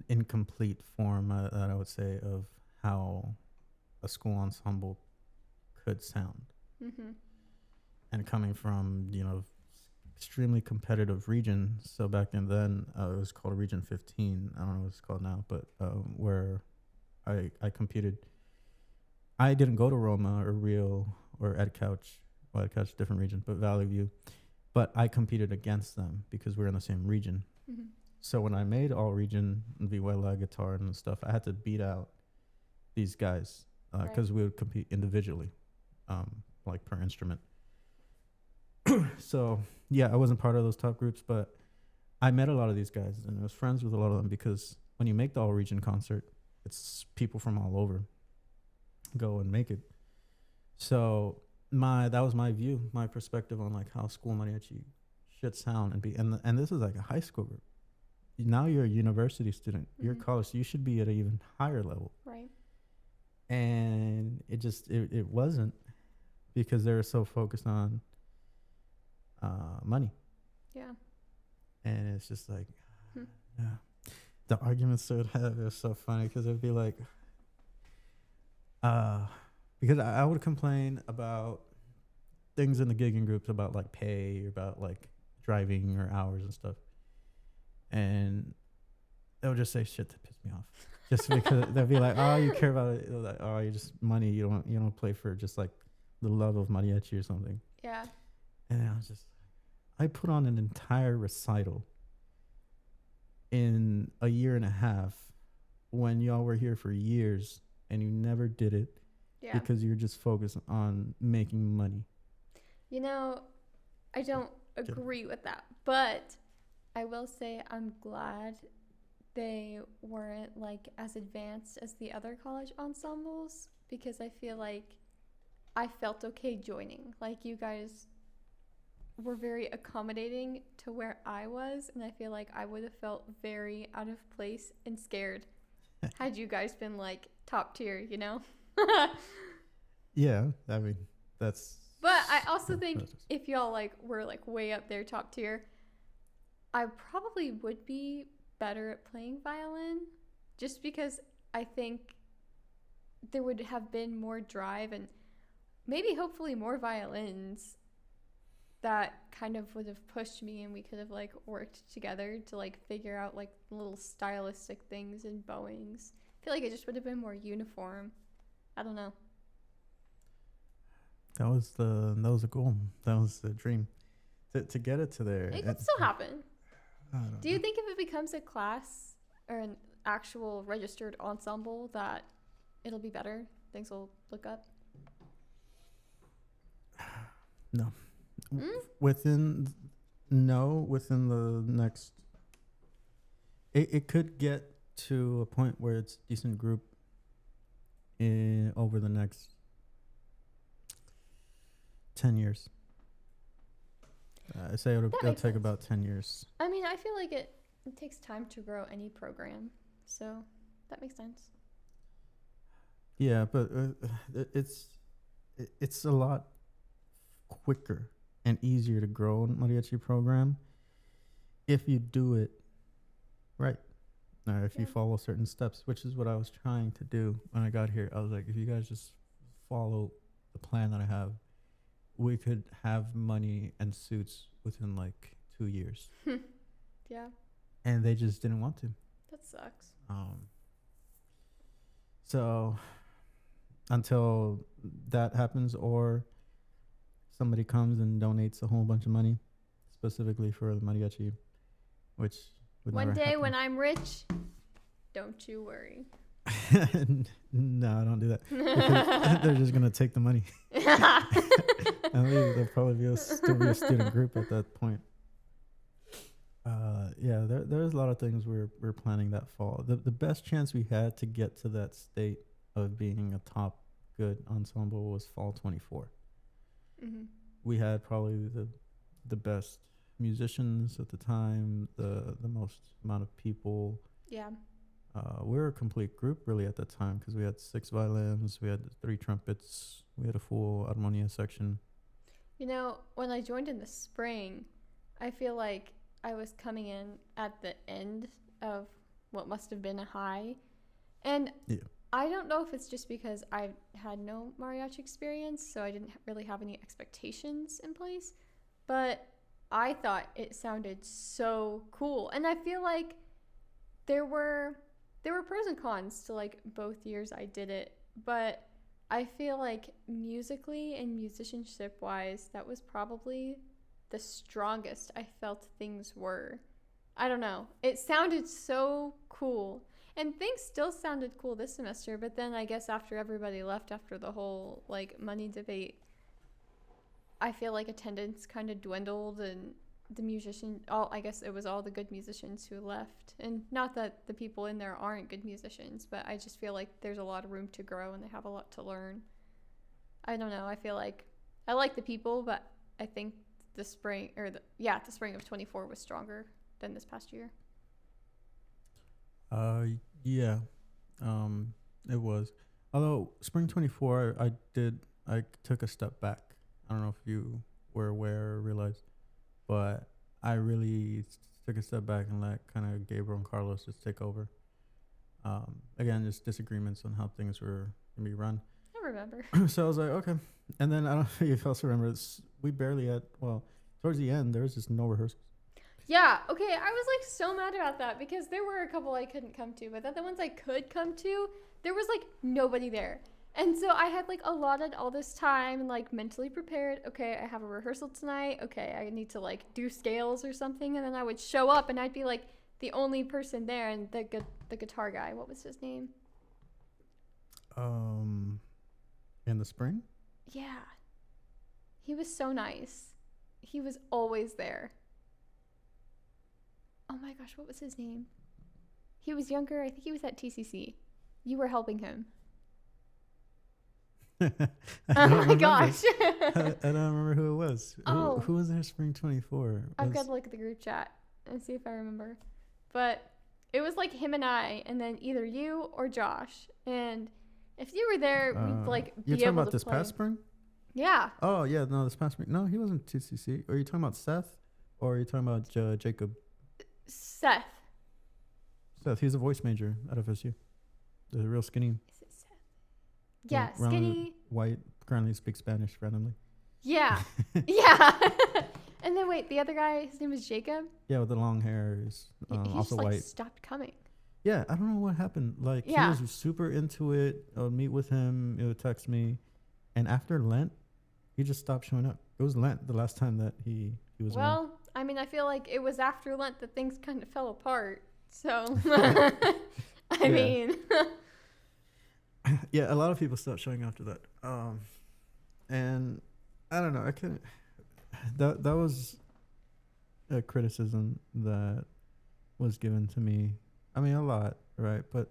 incomplete form, that I would say, of how a school ensemble could sound. Mm-hmm. And coming from, extremely competitive region. So back in then, it was called Region 15. I don't know what it's called now, but where I competed. I didn't go to Roma or Rio or EdCouch. Well, EdCouch, different region, but Valley View. But I competed against them because we were in the same region. Mm-hmm. So when I made all region vihuela, guitar, and stuff, I had to beat out these guys because we would compete individually, like per instrument. So yeah, I wasn't part of those top groups, but I met a lot of these guys and I was friends with a lot of them, because when you make the all region concert, it's people from all over go and make it. So that was my view, my perspective on like how school mariachi should sound and be. And this is like a high school group. Now you're a university student. Mm-hmm. You're college, so you should be at an even higher level. Right. And it wasn't, because they were so focused on money. Yeah. And it's just like, yeah. The arguments they would have are so funny, because it'd be like, because I would complain about things in the gigging groups about like pay, about like driving or hours and stuff. And they would just say shit to piss me off. Just because they'd be like, oh, you care about it. Like, oh, you just money. You don't play for just like the love of mariachi or something. Yeah. And I put on an entire recital in a year and a half when y'all were here for years and you never did it because you're just focused on making money. I don't agree with that, but I will say I'm glad they weren't like as advanced as the other college ensembles, because I feel like I felt okay joining. Like, you guys were very accommodating to where I was, and I feel like I would have felt very out of place and scared had you guys been like top tier, Yeah, I mean, that's... But I also think if y'all like were like way up there top tier, I probably would be better at playing violin, just because I think there would have been more drive and maybe hopefully more violins that kind of would have pushed me, and we could have like worked together to like figure out like little stylistic things and bowings. I feel like it just would have been more uniform. I don't know. That was a goal. That was the dream. To get it to there. It could still happen. Do you think if it becomes a class or an actual registered ensemble that it'll be better? Things will look up? No. Within the next... It could get to a point where it's a decent group over the next 10 years. I say it'll take about 10 years. I mean, I feel like it takes time to grow any program, so that makes sense. Yeah, but it's a lot quicker and easier to grow a mariachi program if you do it right, or if you follow certain steps, which is what I was trying to do when I got here. I was like, if you guys just follow the plan that I have, we could have money and suits within like 2 years. Yeah. And they just didn't want to. That sucks. So until that happens, or somebody comes and donates a whole bunch of money specifically for the mariachi, which would one never day happen. when I'm rich, don't you worry. No, I don't do that. Because they're just gonna take the money. And there'll probably still be a student group at that point. Yeah, there's a lot of things we're planning that fall. The best chance we had to get to that state of being a top good ensemble was fall 24. Mm-hmm. We had probably the best musicians at the time, the most amount of people. Yeah. We were a complete group really at that time because we had 6 violins, we had 3 trumpets, we had a full armonia section. You know, when I joined in the spring, I feel like I was coming in at the end of what must have been a high. And Yeah. I don't know if it's just because I had no mariachi experience, so I didn't really have any expectations in place, but I thought it sounded so cool. And I feel like there were pros and cons to like both years I did it, but I feel like musically and musicianship wise, that was probably the strongest I felt things were. I don't know. It sounded so cool. And things still sounded cool this semester, but then I guess after everybody left after the whole like money debate, I feel like attendance kind of dwindled, and I guess it was all the good musicians who left. And not that the people in there aren't good musicians, but I just feel like there's a lot of room to grow and they have a lot to learn. I don't know. I feel like I like the people, but I think the spring of 24 was stronger than this past year. Yeah, it was. Although spring 24, I took a step back. I don't know if you were aware or realized, but I really took a step back and let kind of Gabriel and Carlos just take over. Again, just disagreements on how things were going to be run. I remember. So I was like, okay. And then I don't know if you also remember, we barely had, towards the end, there was just no rehearsals. Yeah, okay, I was like so mad about that because there were a couple I couldn't come to, but the ones I could come to, there was like nobody there. And so I had like allotted all this time and like mentally prepared. Okay, I have a rehearsal tonight. Okay, I need to like do scales or something. And then I would show up and I'd be like the only person there, and the guitar guy, what was his name? In the spring? Yeah. He was so nice. He was always there. Oh my gosh, what was his name? He was younger. I think he was at TCC. You were helping him. Oh my gosh. I don't remember who it was. Oh. Who was there spring 24? I've got to look at the group chat and see if I remember. But it was like him and I, and then either you or Josh. And if you were there, we'd like be you're talking able about to this play. past spring? Yeah. Oh, yeah. No, this past spring. No, he wasn't TCC. Are you talking about Seth? Or are you talking about Jacob? Seth. He's a voice major at FSU. The real skinny. Is it Seth? Yeah, skinny. White, currently speaks Spanish randomly. Yeah. Yeah. And then wait, the other guy, his name is Jacob? Yeah, with the long hair. He's he also just, white. Stopped coming. Yeah, I don't know what happened. Like, Yeah. he was super into it. I would meet with him. He would text me. And after Lent, he just stopped showing up. It was Lent the last time that he was around. Well, I mean, I feel like it was after Lent that things kind of fell apart. So, I mean. Yeah, a lot of people stopped showing after that. And I don't know. I couldn't. That was a criticism that was given to me. I mean, a lot, right? But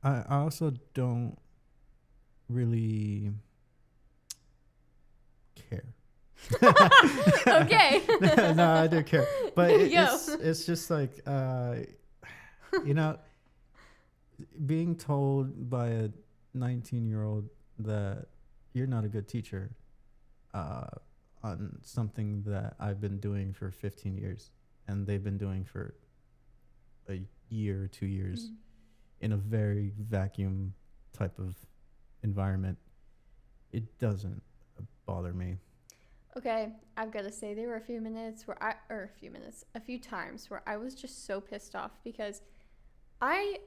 I also don't really care. Okay. No, I do care. But it's just like, being told by a 19-year-old that you're not a good teacher on something that I've been doing for 15 years and they've been doing for a year or 2 years in a very vacuum type of environment, it doesn't bother me. Okay, I've got to say there were a few times where I was just so pissed off because I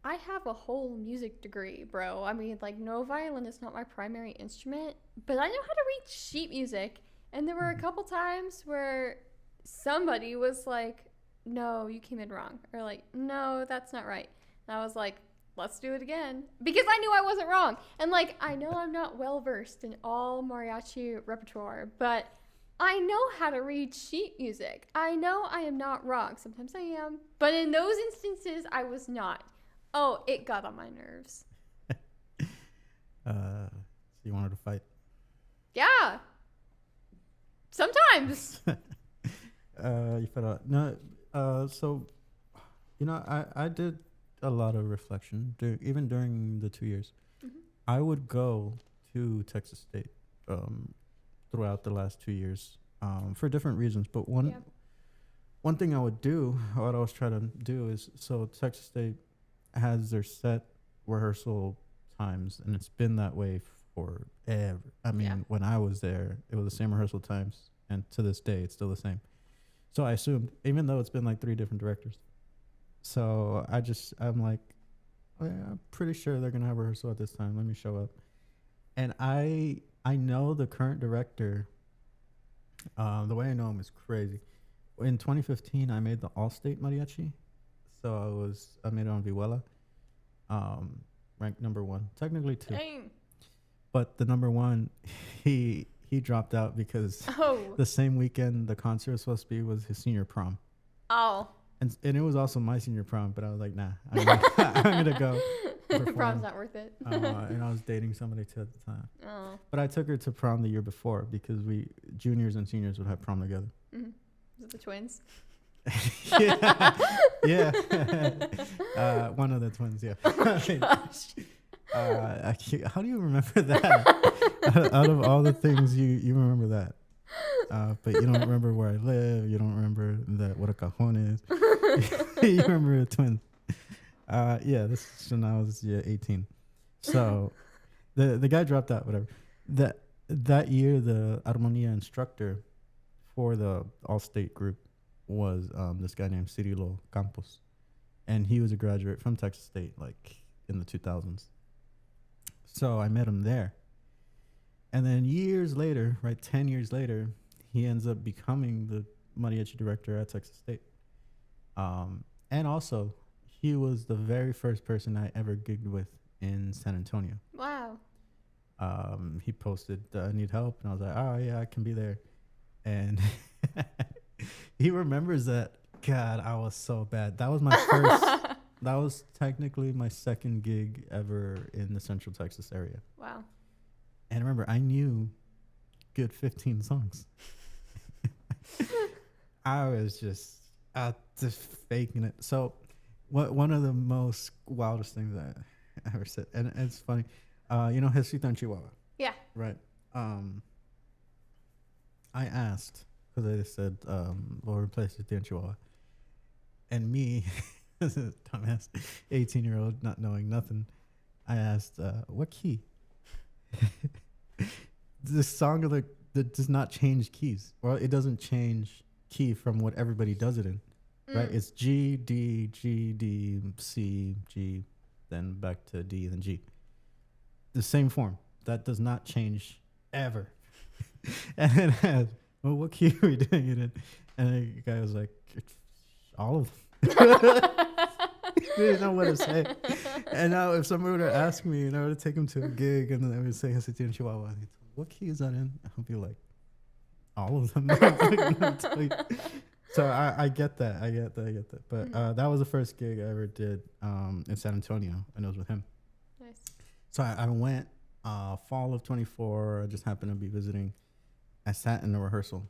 have a whole music degree, bro. I mean, like, no, violin is not my primary instrument, but I know how to read sheet music. And there were a couple times where somebody was like, no, you came in wrong. Or like, no, that's not right. And I was like, let's do it again. Because I knew I wasn't wrong. And like, I know I'm not well versed in all mariachi repertoire, but I know how to read sheet music. I know I am not wrong. Sometimes I am. But in those instances, I was not. Oh, it got on my nerves. So you wanted to fight? Yeah. Sometimes. You fed out. No, so, I did a lot of reflection, even during the 2 years. Mm-hmm. I would go to Texas State throughout the last 2 years for different reasons. But one thing I would do, what I was trying to do is, so Texas State has their set rehearsal times, and it's been that way forever. I mean, when I was there, it was the same rehearsal times, and to this day, it's still the same. So I assumed, even though it's been like 3 different directors. So I'm like, oh yeah, I'm pretty sure they're going to have rehearsal at this time. Let me show up. And I know the current director. The way I know him is crazy. In 2015, I made the All-State Mariachi. So I made it on Vihuela. Ranked number 1. Technically 2. Dang. But the number 1, he dropped out because the same weekend the concert was supposed to be was his senior prom. Oh. And it was also my senior prom, but I was like, nah, I'm gonna go. Prom's not worth it. And I was dating somebody too at the time. Oh. But I took her to prom the year before because we juniors and seniors would have prom together. Mm-hmm. Was it the twins? Yeah. One of the twins, yeah. Oh, gosh. How do you remember that? Out of all the things, you remember that. But you don't remember where I live. You don't remember what a cajon is. You remember the twins. This is when I was 18. So the guy dropped out, whatever. That year, the Armonía instructor for the all-state group was this guy named Cirilo Campos. And he was a graduate from Texas State, like in the 2000s. So I met him there. And then years later, 10 years later, he ends up becoming the mariachi director at Texas State. And also, he was the very first person I ever gigged with in San Antonio. Wow. He posted, I need help. And I was like, oh, yeah, I can be there. And he remembers that. God, I was so bad. That was my first, that was technically my second gig ever in the Central Texas area. Wow. And remember, I knew good 15 songs. I was just faking it. So one of the most wildest things I ever said, and it's funny, Jesita en Chihuahua. Yeah. Right. I asked, because they said, we'll replace Jesita en Chihuahua. And me, as a dumbass 18-year-old, not knowing nothing, I asked, what key? This song that does not change keys, or it doesn't change key from what everybody does it in, right? It's G, D, G, D, C, G, then back to D, then G. The same form. That does not change ever. And then I asked, well, what key are we doing it in? And the guy was like, all of them. He didn't know what to say. And now if somebody were to ask me, and I were to take him to a gig, and then I would say Jesita en Chihuahua, what key is that in? I'll be like, all of them. So I get that. I get that. But that was the first gig I ever did in San Antonio, and it was with him. Nice. So I went fall of 24. I just happened to be visiting. I sat in the rehearsal.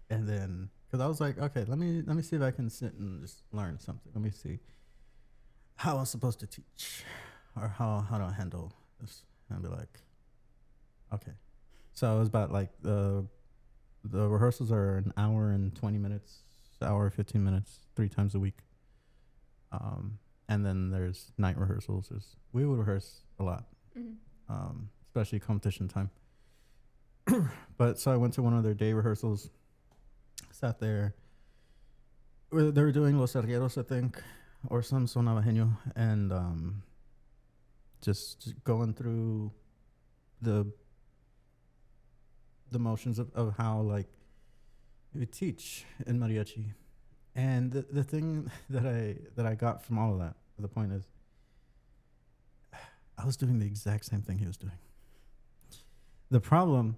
And then, because I was like, okay, let me see if I can sit and just learn something. Let me see how I'm supposed to teach, or how do I handle this. And I'd be like, okay. So it was about like the rehearsals are an hour and 20 minutes, hour 15 minutes, 3 times a week. And then there's night rehearsals. We would rehearse a lot, especially competition time. But so I went to one of their day rehearsals, sat there. They were doing Los Arrieros, I think, or some son navajeño, and just going through the motions of how like you teach in mariachi. And the thing that I got from all of that, the point is, I was doing the exact same thing he was doing. The problem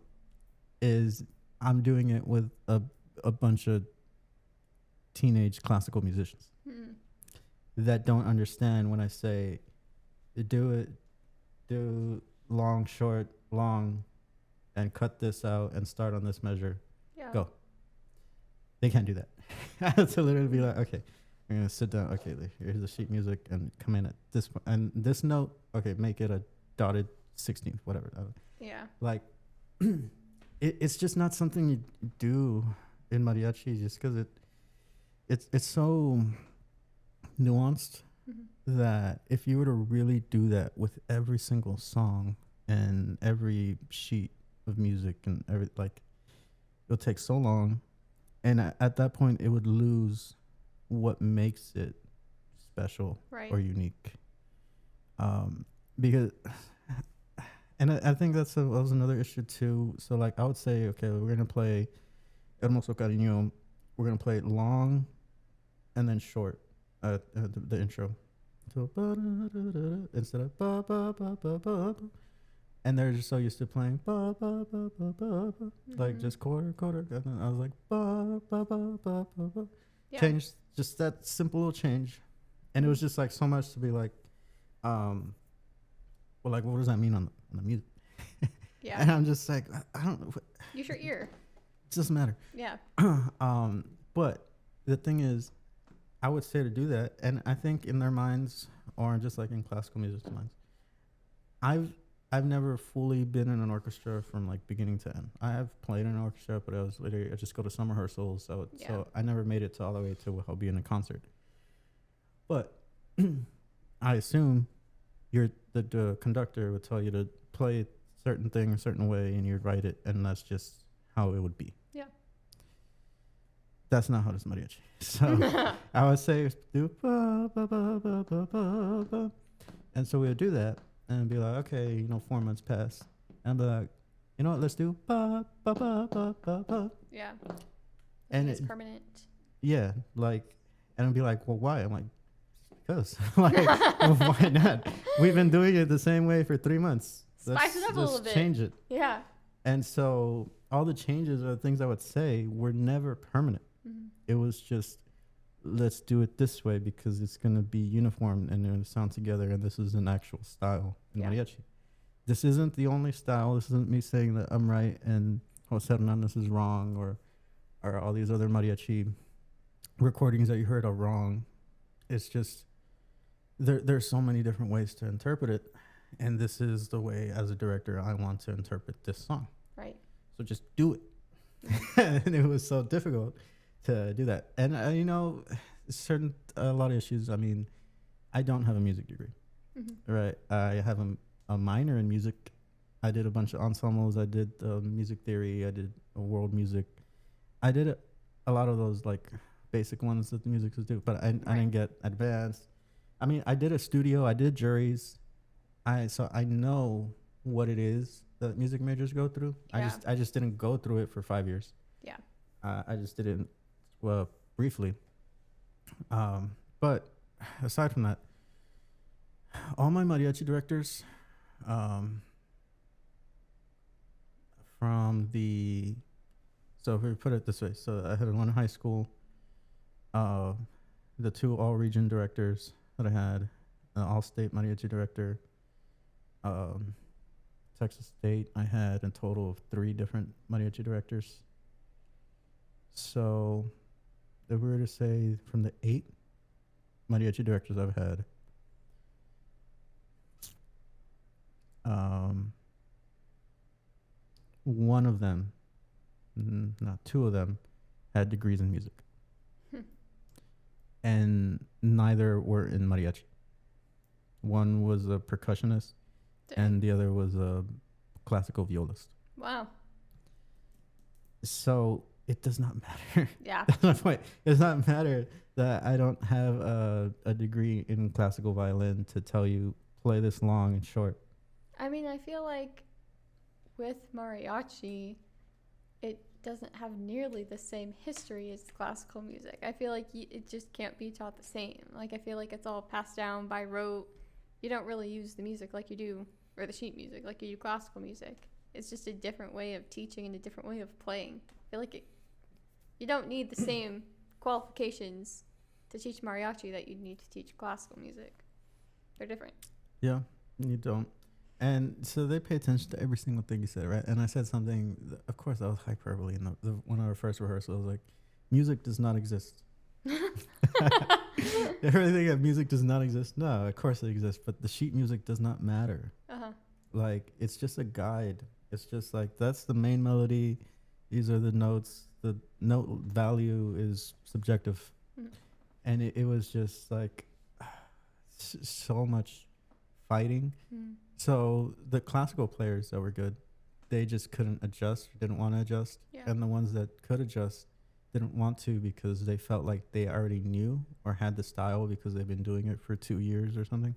is I'm doing it with a bunch of teenage classical musicians that don't understand when I say do long, short, long, and cut this out and start on this measure. Yeah. Go. They can't do that. I have to literally be like, okay, I'm gonna sit down. Okay, here's the sheet music and come in at this point and this note. Okay, make it a dotted 16th, whatever. Yeah. Like, it's just not something you do in mariachi, just because it's so nuanced that if you were to really do that with every single song and every sheet of music and every it'll take so long, and at that point it would lose what makes it special or unique. Because and I think that was another issue too. So like I would say, okay, we're gonna play Hermoso Cariño, we're gonna play it long and then short, the intro. So instead of ba ba ba ba ba, and they're just so used to playing ba ba ba ba ba, like just quarter, and then I was like ba ba ba ba ba ba. Change, just that simple little change, and it was just like so much to be like, well, like what does that mean on the music? Yeah. And I'm just like, I don't know. Use your ear. It doesn't matter. Yeah. But the thing is, I would say to do that, and I think in their minds, or just like in classical music's minds, I've never fully been in an orchestra from like beginning to end. I have played in an orchestra, but I just go to some rehearsals, so I never made it all the way to I'll be in a concert. But I assume the conductor would tell you to play certain thing a certain way, and you'd write it, and that's just how it would be. Yeah. That's not how this mariachi. So I would say do ba ba ba ba ba ba ba, and so we would do that and be like, okay, 4 months pass, and be like, you know what, let's do ba ba ba ba ba ba. Yeah. And it's permanent. Yeah, like, and I'd be like, well, why? I'm like, because like, well, why not? We've been doing it the same way for 3 months. Spice it up a little bit. Change it. Yeah. And so all the changes or the things I would say were never permanent. It was just, let's do it this way because it's going to be uniform and they're going to sound together, and this is an actual style in mariachi. This isn't the only style. This isn't me saying that I'm right and Jose Hernandez is wrong, or all these other mariachi recordings that you heard are wrong. It's just there's so many different ways to interpret it, and this is the way, as a director, I want to interpret this song. Right. So just do it. And it was so difficult to do that. And a lot of issues. I mean, I don't have a music degree, right? I have a minor in music. I did a bunch of ensembles. I did music theory. I did world music. I did a lot of those like basic ones that the musicians do, but I didn't get advanced. I mean, I did a studio. I did juries. So I know what it is that music majors go through. Yeah. I just didn't go through it for 5 years. Yeah. I just did it briefly. But aside from that, all my mariachi directors, so if we put it this way, so I had one in high school, the 2 all-region directors that I had, an all-state mariachi director, Texas State, I had a total of 3 different mariachi directors. So if we were to say from the 8 mariachi directors I've had, one of them, not 2 of them, had degrees in music. And neither were in mariachi. One was a percussionist, and the other was a classical violist. Wow. So it does not matter. Yeah. That's my point. It does not matter that I don't have a degree in classical violin to tell you play this long and short. I mean, I feel like with mariachi, it doesn't have nearly the same history as classical music. I feel like it just can't be taught the same. Like, I feel like it's all passed down by rote you don't really use the music like you do, or the sheet music like you do classical music. It's just a different way of teaching and a different way of playing. I feel like you don't need the same qualifications to teach mariachi that you need to teach classical music. They're different. Yeah, you don't. And so they pay attention to every single thing you said, right? And I said something, of course, that was hyperbole in one of our first rehearsals. I was like, music does not exist. Everything of music does not exist. No, of course it exists, but the sheet music does not matter. Like, it's just a guide. It's just like, that's the main melody. These are the notes. The note value is subjective. And it was just like so much fighting. So the classical players that were good, they just couldn't adjust, didn't want to adjust. And the ones that could adjust didn't want to because they felt like they already knew or had the style because they've been doing it for 2 years or something.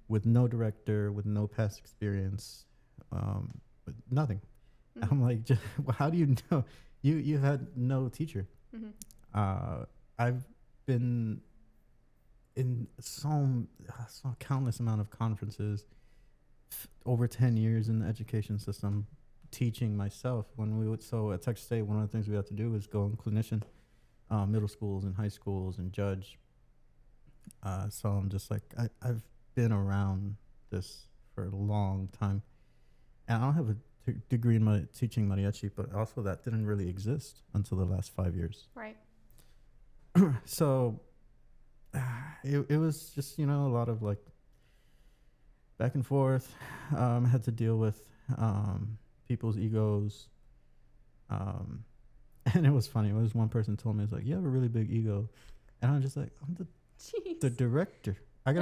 With no director, with no past experience, with nothing. I'm like, how do you know? You had no teacher. I've been in so countless amount of conferences over 10 years in the education system, teaching myself. So at Texas State, one of the things we had to do was go and clinician middle schools and high schools and judge. So I'm just like, I've been around this for a long time, and I don't have a degree in teaching mariachi, but also that didn't really exist until the last 5 years. Right. So it was just, a lot of like back and forth. I had to deal with people's egos. And it was funny. It was one person told me, it's like, you have a really big ego. And I'm just like, I'm the director. I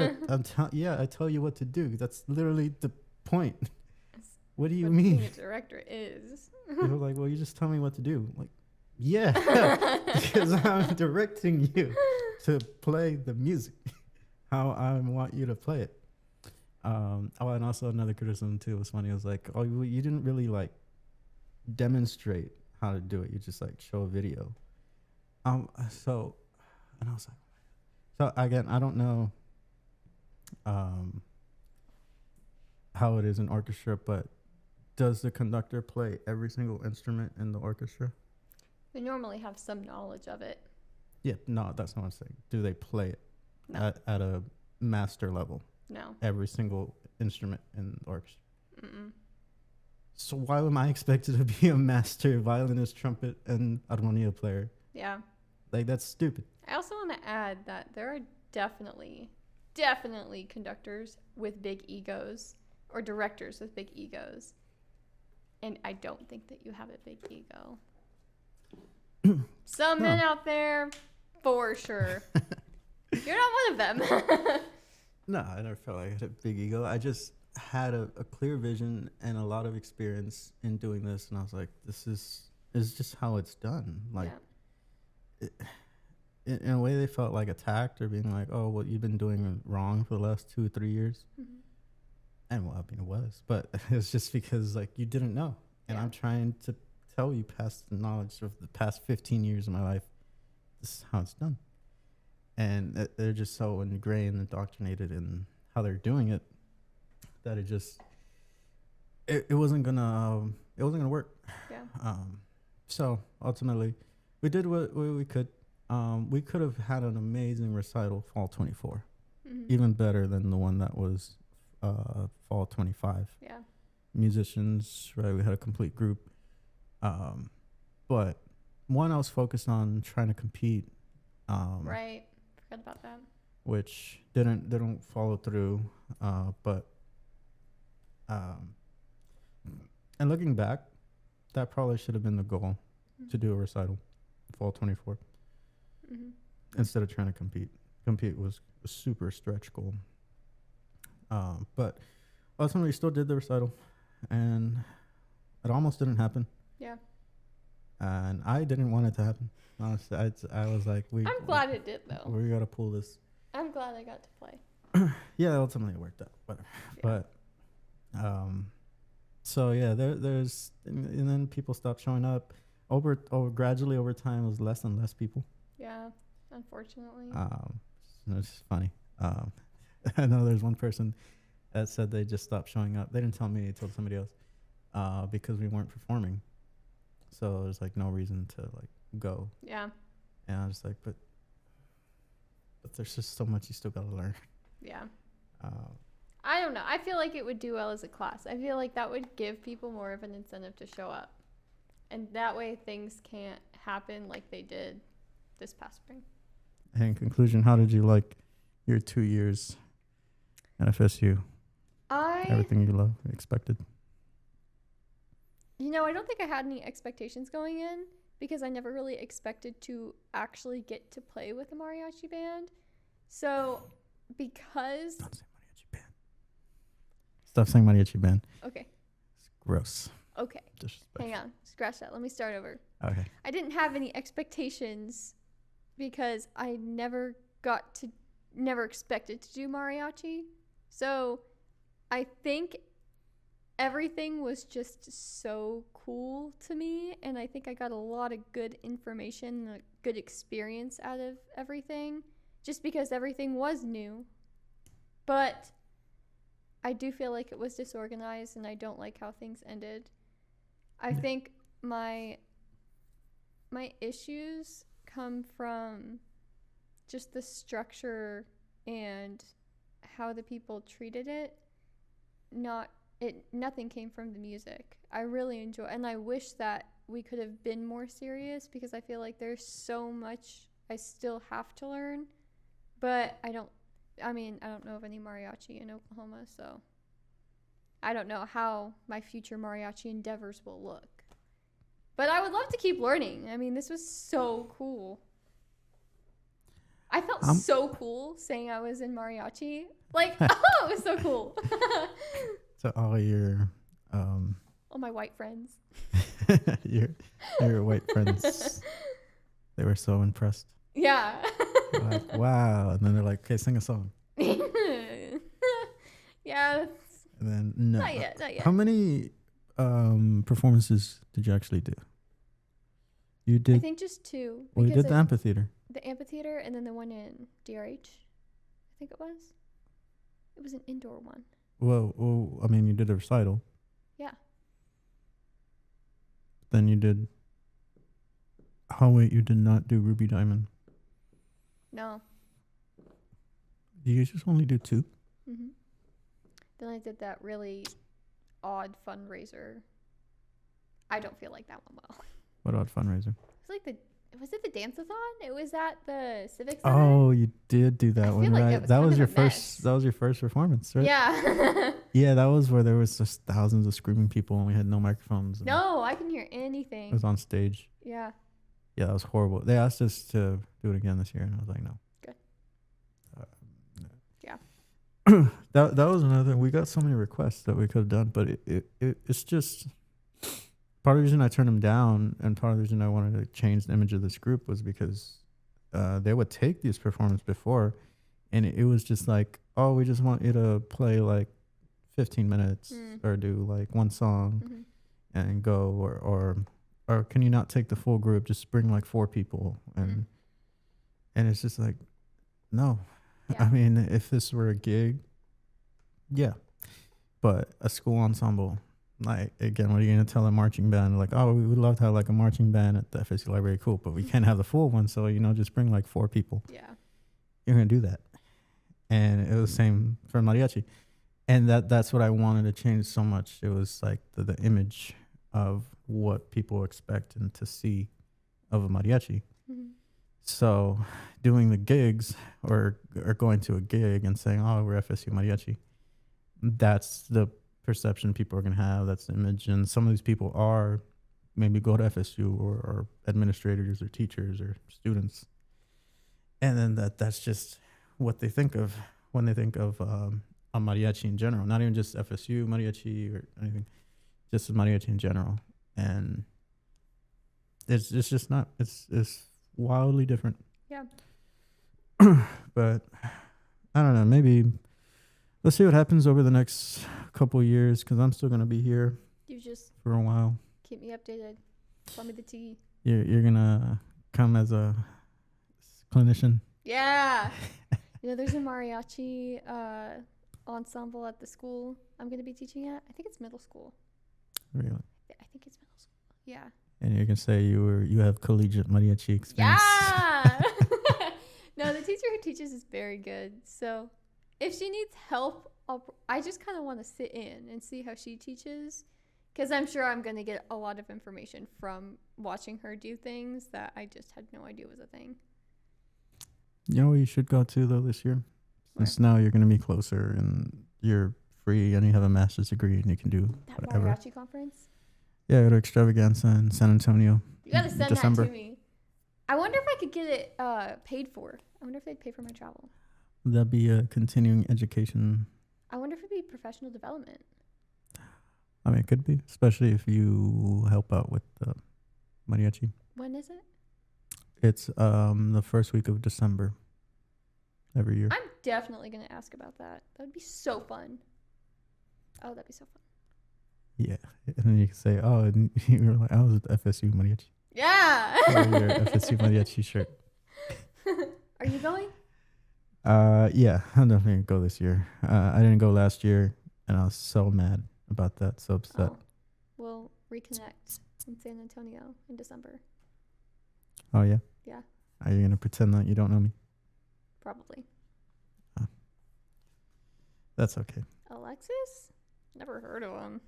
tell you what to do. That's literally the point. What do you mean? Being a director is. They were like, well, you just tell me what to do. I'm like, yeah, because I'm directing you to play the music how I want you to play it. And also another criticism too was funny. It was like, oh, you didn't really like demonstrate how to do it. You just like show a video. And I was like, so again, I don't know how it is in orchestra, but does the conductor play every single instrument in the orchestra? They normally have some knowledge of it. Yeah, no, that's not what I'm saying. Do they play it No. at a master level? No. Every single instrument in the orchestra? So why am I expected to be a master violinist, trumpet, and armonia player? Yeah. Like, that's stupid. I also want to add that there are definitely conductors with big egos or directors with big egos. And I don't think that you have a big ego. Some men out there, for sure. You're not one of them. No, I never felt like I had a big ego. I just had a clear vision and a lot of experience in doing this. And I was like, this is just how it's done. Like, in a way, they felt like attacked or being like, oh, well, you've been doing it wrong for the last 2 or 3 years. And well, I mean, it was. But it's just because, like, you didn't know. And I'm trying to tell you past the knowledge of the past 15 years of my life, this is how it's done. And they're just so ingrained and indoctrinated in how they're doing it that it wasn't gonna work. Yeah. So ultimately, we did what we could. We could have had an amazing recital fall 24, even better than the one that was fall 25. Yeah. Musicians, right? We had a complete group. But one, I was focused on trying to compete. Right. Forgot about that. Which didn't follow through. But and looking back, that probably should have been the goal, to do a recital, fall 24, instead of trying to compete. Compete was a super stretch goal. But ultimately, still did the recital, and it almost didn't happen. Yeah. And I didn't want it to happen. Honestly, I was like, I'm glad it did, though. We got to pull this. I'm glad I got to play. Yeah, ultimately it worked out. Whatever. Yeah. But, so yeah, there's, and then people stopped showing up. Gradually over time, it was less and less people. Yeah, unfortunately. It's funny. I know there's one person that said they just stopped showing up. They didn't tell me, they told somebody else, because we weren't performing. So there's like no reason to like go. Yeah. And I was like, but there's just so much you still gotta learn. Yeah. Uh, I don't know. I feel like it would do well as a class. I feel like that would give people more of an incentive to show up. And that way things can't happen like they did this past spring. And in conclusion, how did you like your 2 years at FSU? Everything you love, expected? You know, I don't think I had any expectations going in because I never really expected to actually get to play with a mariachi band. So, because... Don't say mariachi band. Stop saying mariachi band. Okay. It's gross. Okay. Hang on. Scratch that. Let me start over. Okay. I didn't have any expectations because I never expected to do mariachi. So, I think everything was just so cool to me, and I think I got a lot of good information, a good experience out of everything, just because everything was new. But I do feel like it was disorganized, and I don't like how things ended. I think my issues come from just the structure and how the people treated it. Nothing came from the music. I really enjoy, and I wish that we could have been more serious because I feel like there's so much I still have to learn, but I don't know of any mariachi in Oklahoma, so I don't know how my future mariachi endeavors will look. But I would love to keep learning. I mean, this was so cool. I felt so cool saying I was in mariachi. Like, oh, it was so cool. So all your all my white friends. your white friends, they were so impressed. Yeah. They're like, wow. And then they're like, okay, sing a song. Yeah. And then no. Not yet. How many performances did you actually do? You did. I think just 2. Well, you did the amphitheater. The amphitheater, and then the one in DRH. I think it was. It was an indoor one. Well, I mean, you did a recital. Yeah. Then you did. Oh wait, you did not do Ruby Diamond. No. You just only do 2. Mhm. Then I did that really odd fundraiser. I don't feel like that one well. What odd fundraiser? Was it the dance-a-thon? It was at the Civic Center. Oh, you did do that one, like right? That was your first. That was your first performance, right? Yeah. Yeah, that was where there was just thousands of screaming people and we had no microphones. No, I can hear anything. It was on stage. Yeah. Yeah, that was horrible. They asked us to do it again this year, and I was like, no. Good. No. Yeah. that was another. We got so many requests that we could have done, but it's just. Part of the reason I turned them down and part of the reason I wanted to change the image of this group was because they would take these performances before and it was just like, oh, we just want you to play like 15 minutes or do like one song and go or can you not take the full group, just bring like 4 people and it's just like, no. Yeah. I mean, if this were a gig, yeah, but a school ensemble. Like, again, what are you going to tell a marching band? Like, oh, we would love to have like a marching band at the FSU library. Cool. But we can't have the full one. So, just bring like 4 people. Yeah. You're going to do that. And it was the same for mariachi. And that's what I wanted to change so much. It was like the image of what people expect and to see of a mariachi. Mm-hmm. So doing the gigs or going to a gig and saying, oh, we're FSU mariachi. That's the perception people are going to have. That's the image. And some of these people are maybe go to FSU or administrators or teachers or students. And then that's just what they think of when they think of a mariachi in general. Not even just FSU mariachi or anything, just mariachi in general. And it's just not, it's wildly different. Yeah. But I don't know, maybe let's see what happens over the next couple of years because I'm still going to be here for a while. Keep me updated. Tell me the tea. You're going to come as a clinician? Yeah. You know, there's a mariachi ensemble at the school I'm going to be teaching at. I think it's middle school. Really? I think it's middle school. Yeah. And you can say you have collegiate mariachi experience. Yeah. No, the teacher who teaches is very good. So if she needs help, I just kind of want to sit in and see how she teaches, because I'm sure I'm going to get a lot of information from watching her do things that I just had no idea was a thing. You know where you should go to, though, this year? Since now you're going to be closer and you're free and you have a master's degree and you can do that whatever. mariachi conference? Yeah, go to Extravaganza in San Antonio. You got to send December. that to me. I wonder if I could get it paid for. I wonder if they'd pay for my travel. Would that be a continuing education? I wonder if it'd be professional development. I mean, it could be, especially if you help out with mariachi. When is it? It's the first week of December every year. I'm definitely going to ask about that. That would be so fun. Oh, that'd be so fun. Yeah. And then you can say, oh, and you were like, I was at the FSU Mariachi. Yeah. Wear your FSU Mariachi shirt. Are you going? Yeah, I'm definitely going to go this year. I didn't go last year, and I was so mad about that, so upset. Oh, we'll reconnect in San Antonio in December. Oh, yeah? Yeah. Are you going to pretend that you don't know me? Probably. Oh. That's okay. Alexis? Never heard of him.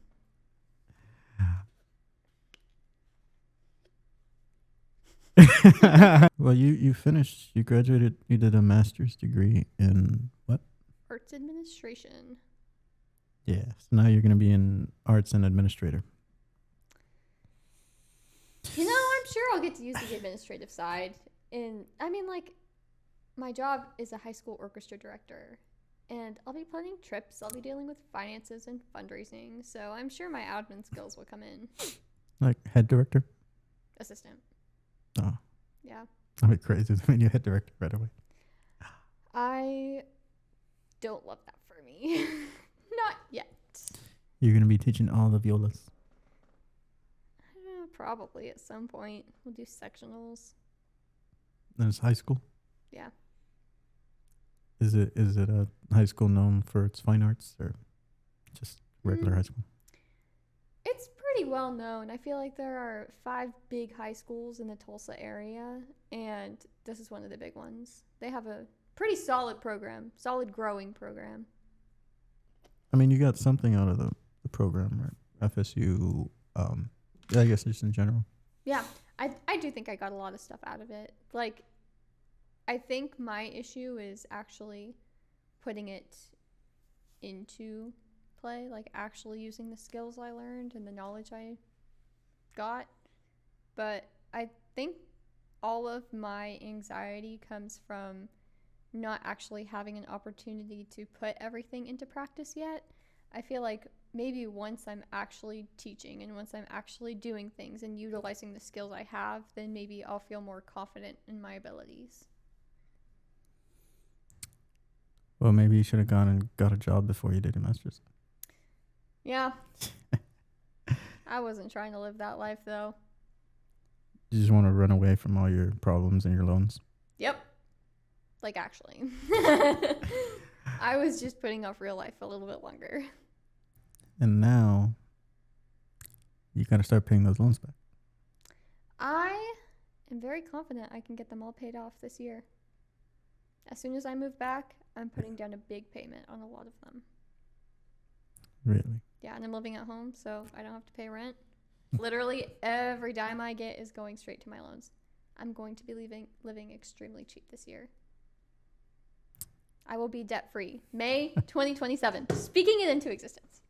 Well, you finished. You graduated. You did a master's degree in what? Arts administration. Yeah. So now you're going to be in arts and administrator. You know, I'm sure I'll get to use the administrative side. I mean, like, my job is a high school orchestra director, and I'll be planning trips. I'll be dealing with finances and fundraising, so I'm sure my admin skills will come in. Like head director? Assistant. Oh. Yeah. That'd be crazy when you head director right away. I don't love that for me. Not yet. You're going to be teaching all the violas. Probably at some point. We'll do sectionals. And it's high school? Yeah. Is it a high school known for its fine arts or just regular high school? It's pretty well known. I feel like there are 5 big high schools in the Tulsa area, and this is one of the big ones. They have a pretty solid program, solid growing program. I mean, you got something out of the program, right? FSU, I guess just in general. Yeah, I do think I got a lot of stuff out of it. Like, I think my issue is actually putting it into play, like actually using the skills I learned and the knowledge I got. But I think all of my anxiety comes from not actually having an opportunity to put everything into practice yet. I feel like maybe once I'm actually teaching and once I'm actually doing things and utilizing the skills I have, then maybe I'll feel more confident in my abilities. Well, maybe you should have gone and got a job before you did your master's. Yeah. I wasn't trying to live that life, though. You just want to run away from all your problems and your loans? Yep. Like, actually. I was just putting off real life a little bit longer. And now you got to start paying those loans back. I am very confident I can get them all paid off this year. As soon as I move back, I'm putting down a big payment on a lot of them. Really? Yeah, and I'm living at home, so I don't have to pay rent. Literally every dime I get is going straight to my loans. I'm going to be living extremely cheap this year. I will be debt-free. May 2027. Speaking it into existence.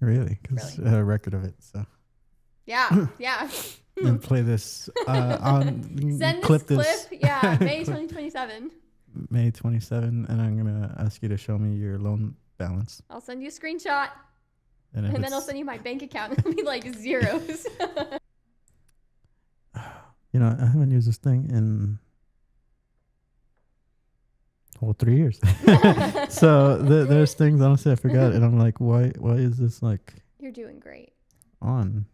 Really? Because Really? a record of it, so. Yeah, yeah. And play this on. Send clip this clip. Yeah, May 2027. May 27, and I'm going to ask you to show me your loan balance. I'll send you a screenshot, And then I'll send you my bank account. It'll be like zeros. You know, I haven't used this thing in 3 years. So there's things honestly I forgot, and I'm like, why is this like You're doing great. on?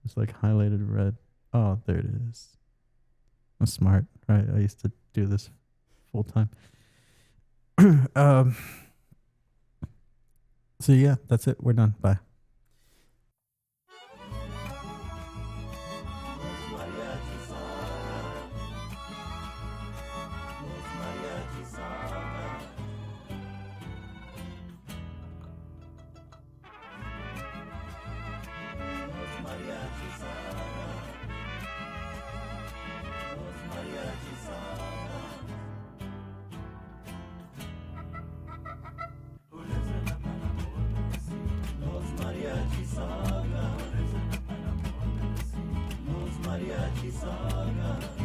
It's like highlighted red. Oh, there it is. I'm smart, right? I used to do this full time. So yeah, that's it. We're done. Bye. Mariachi Saga.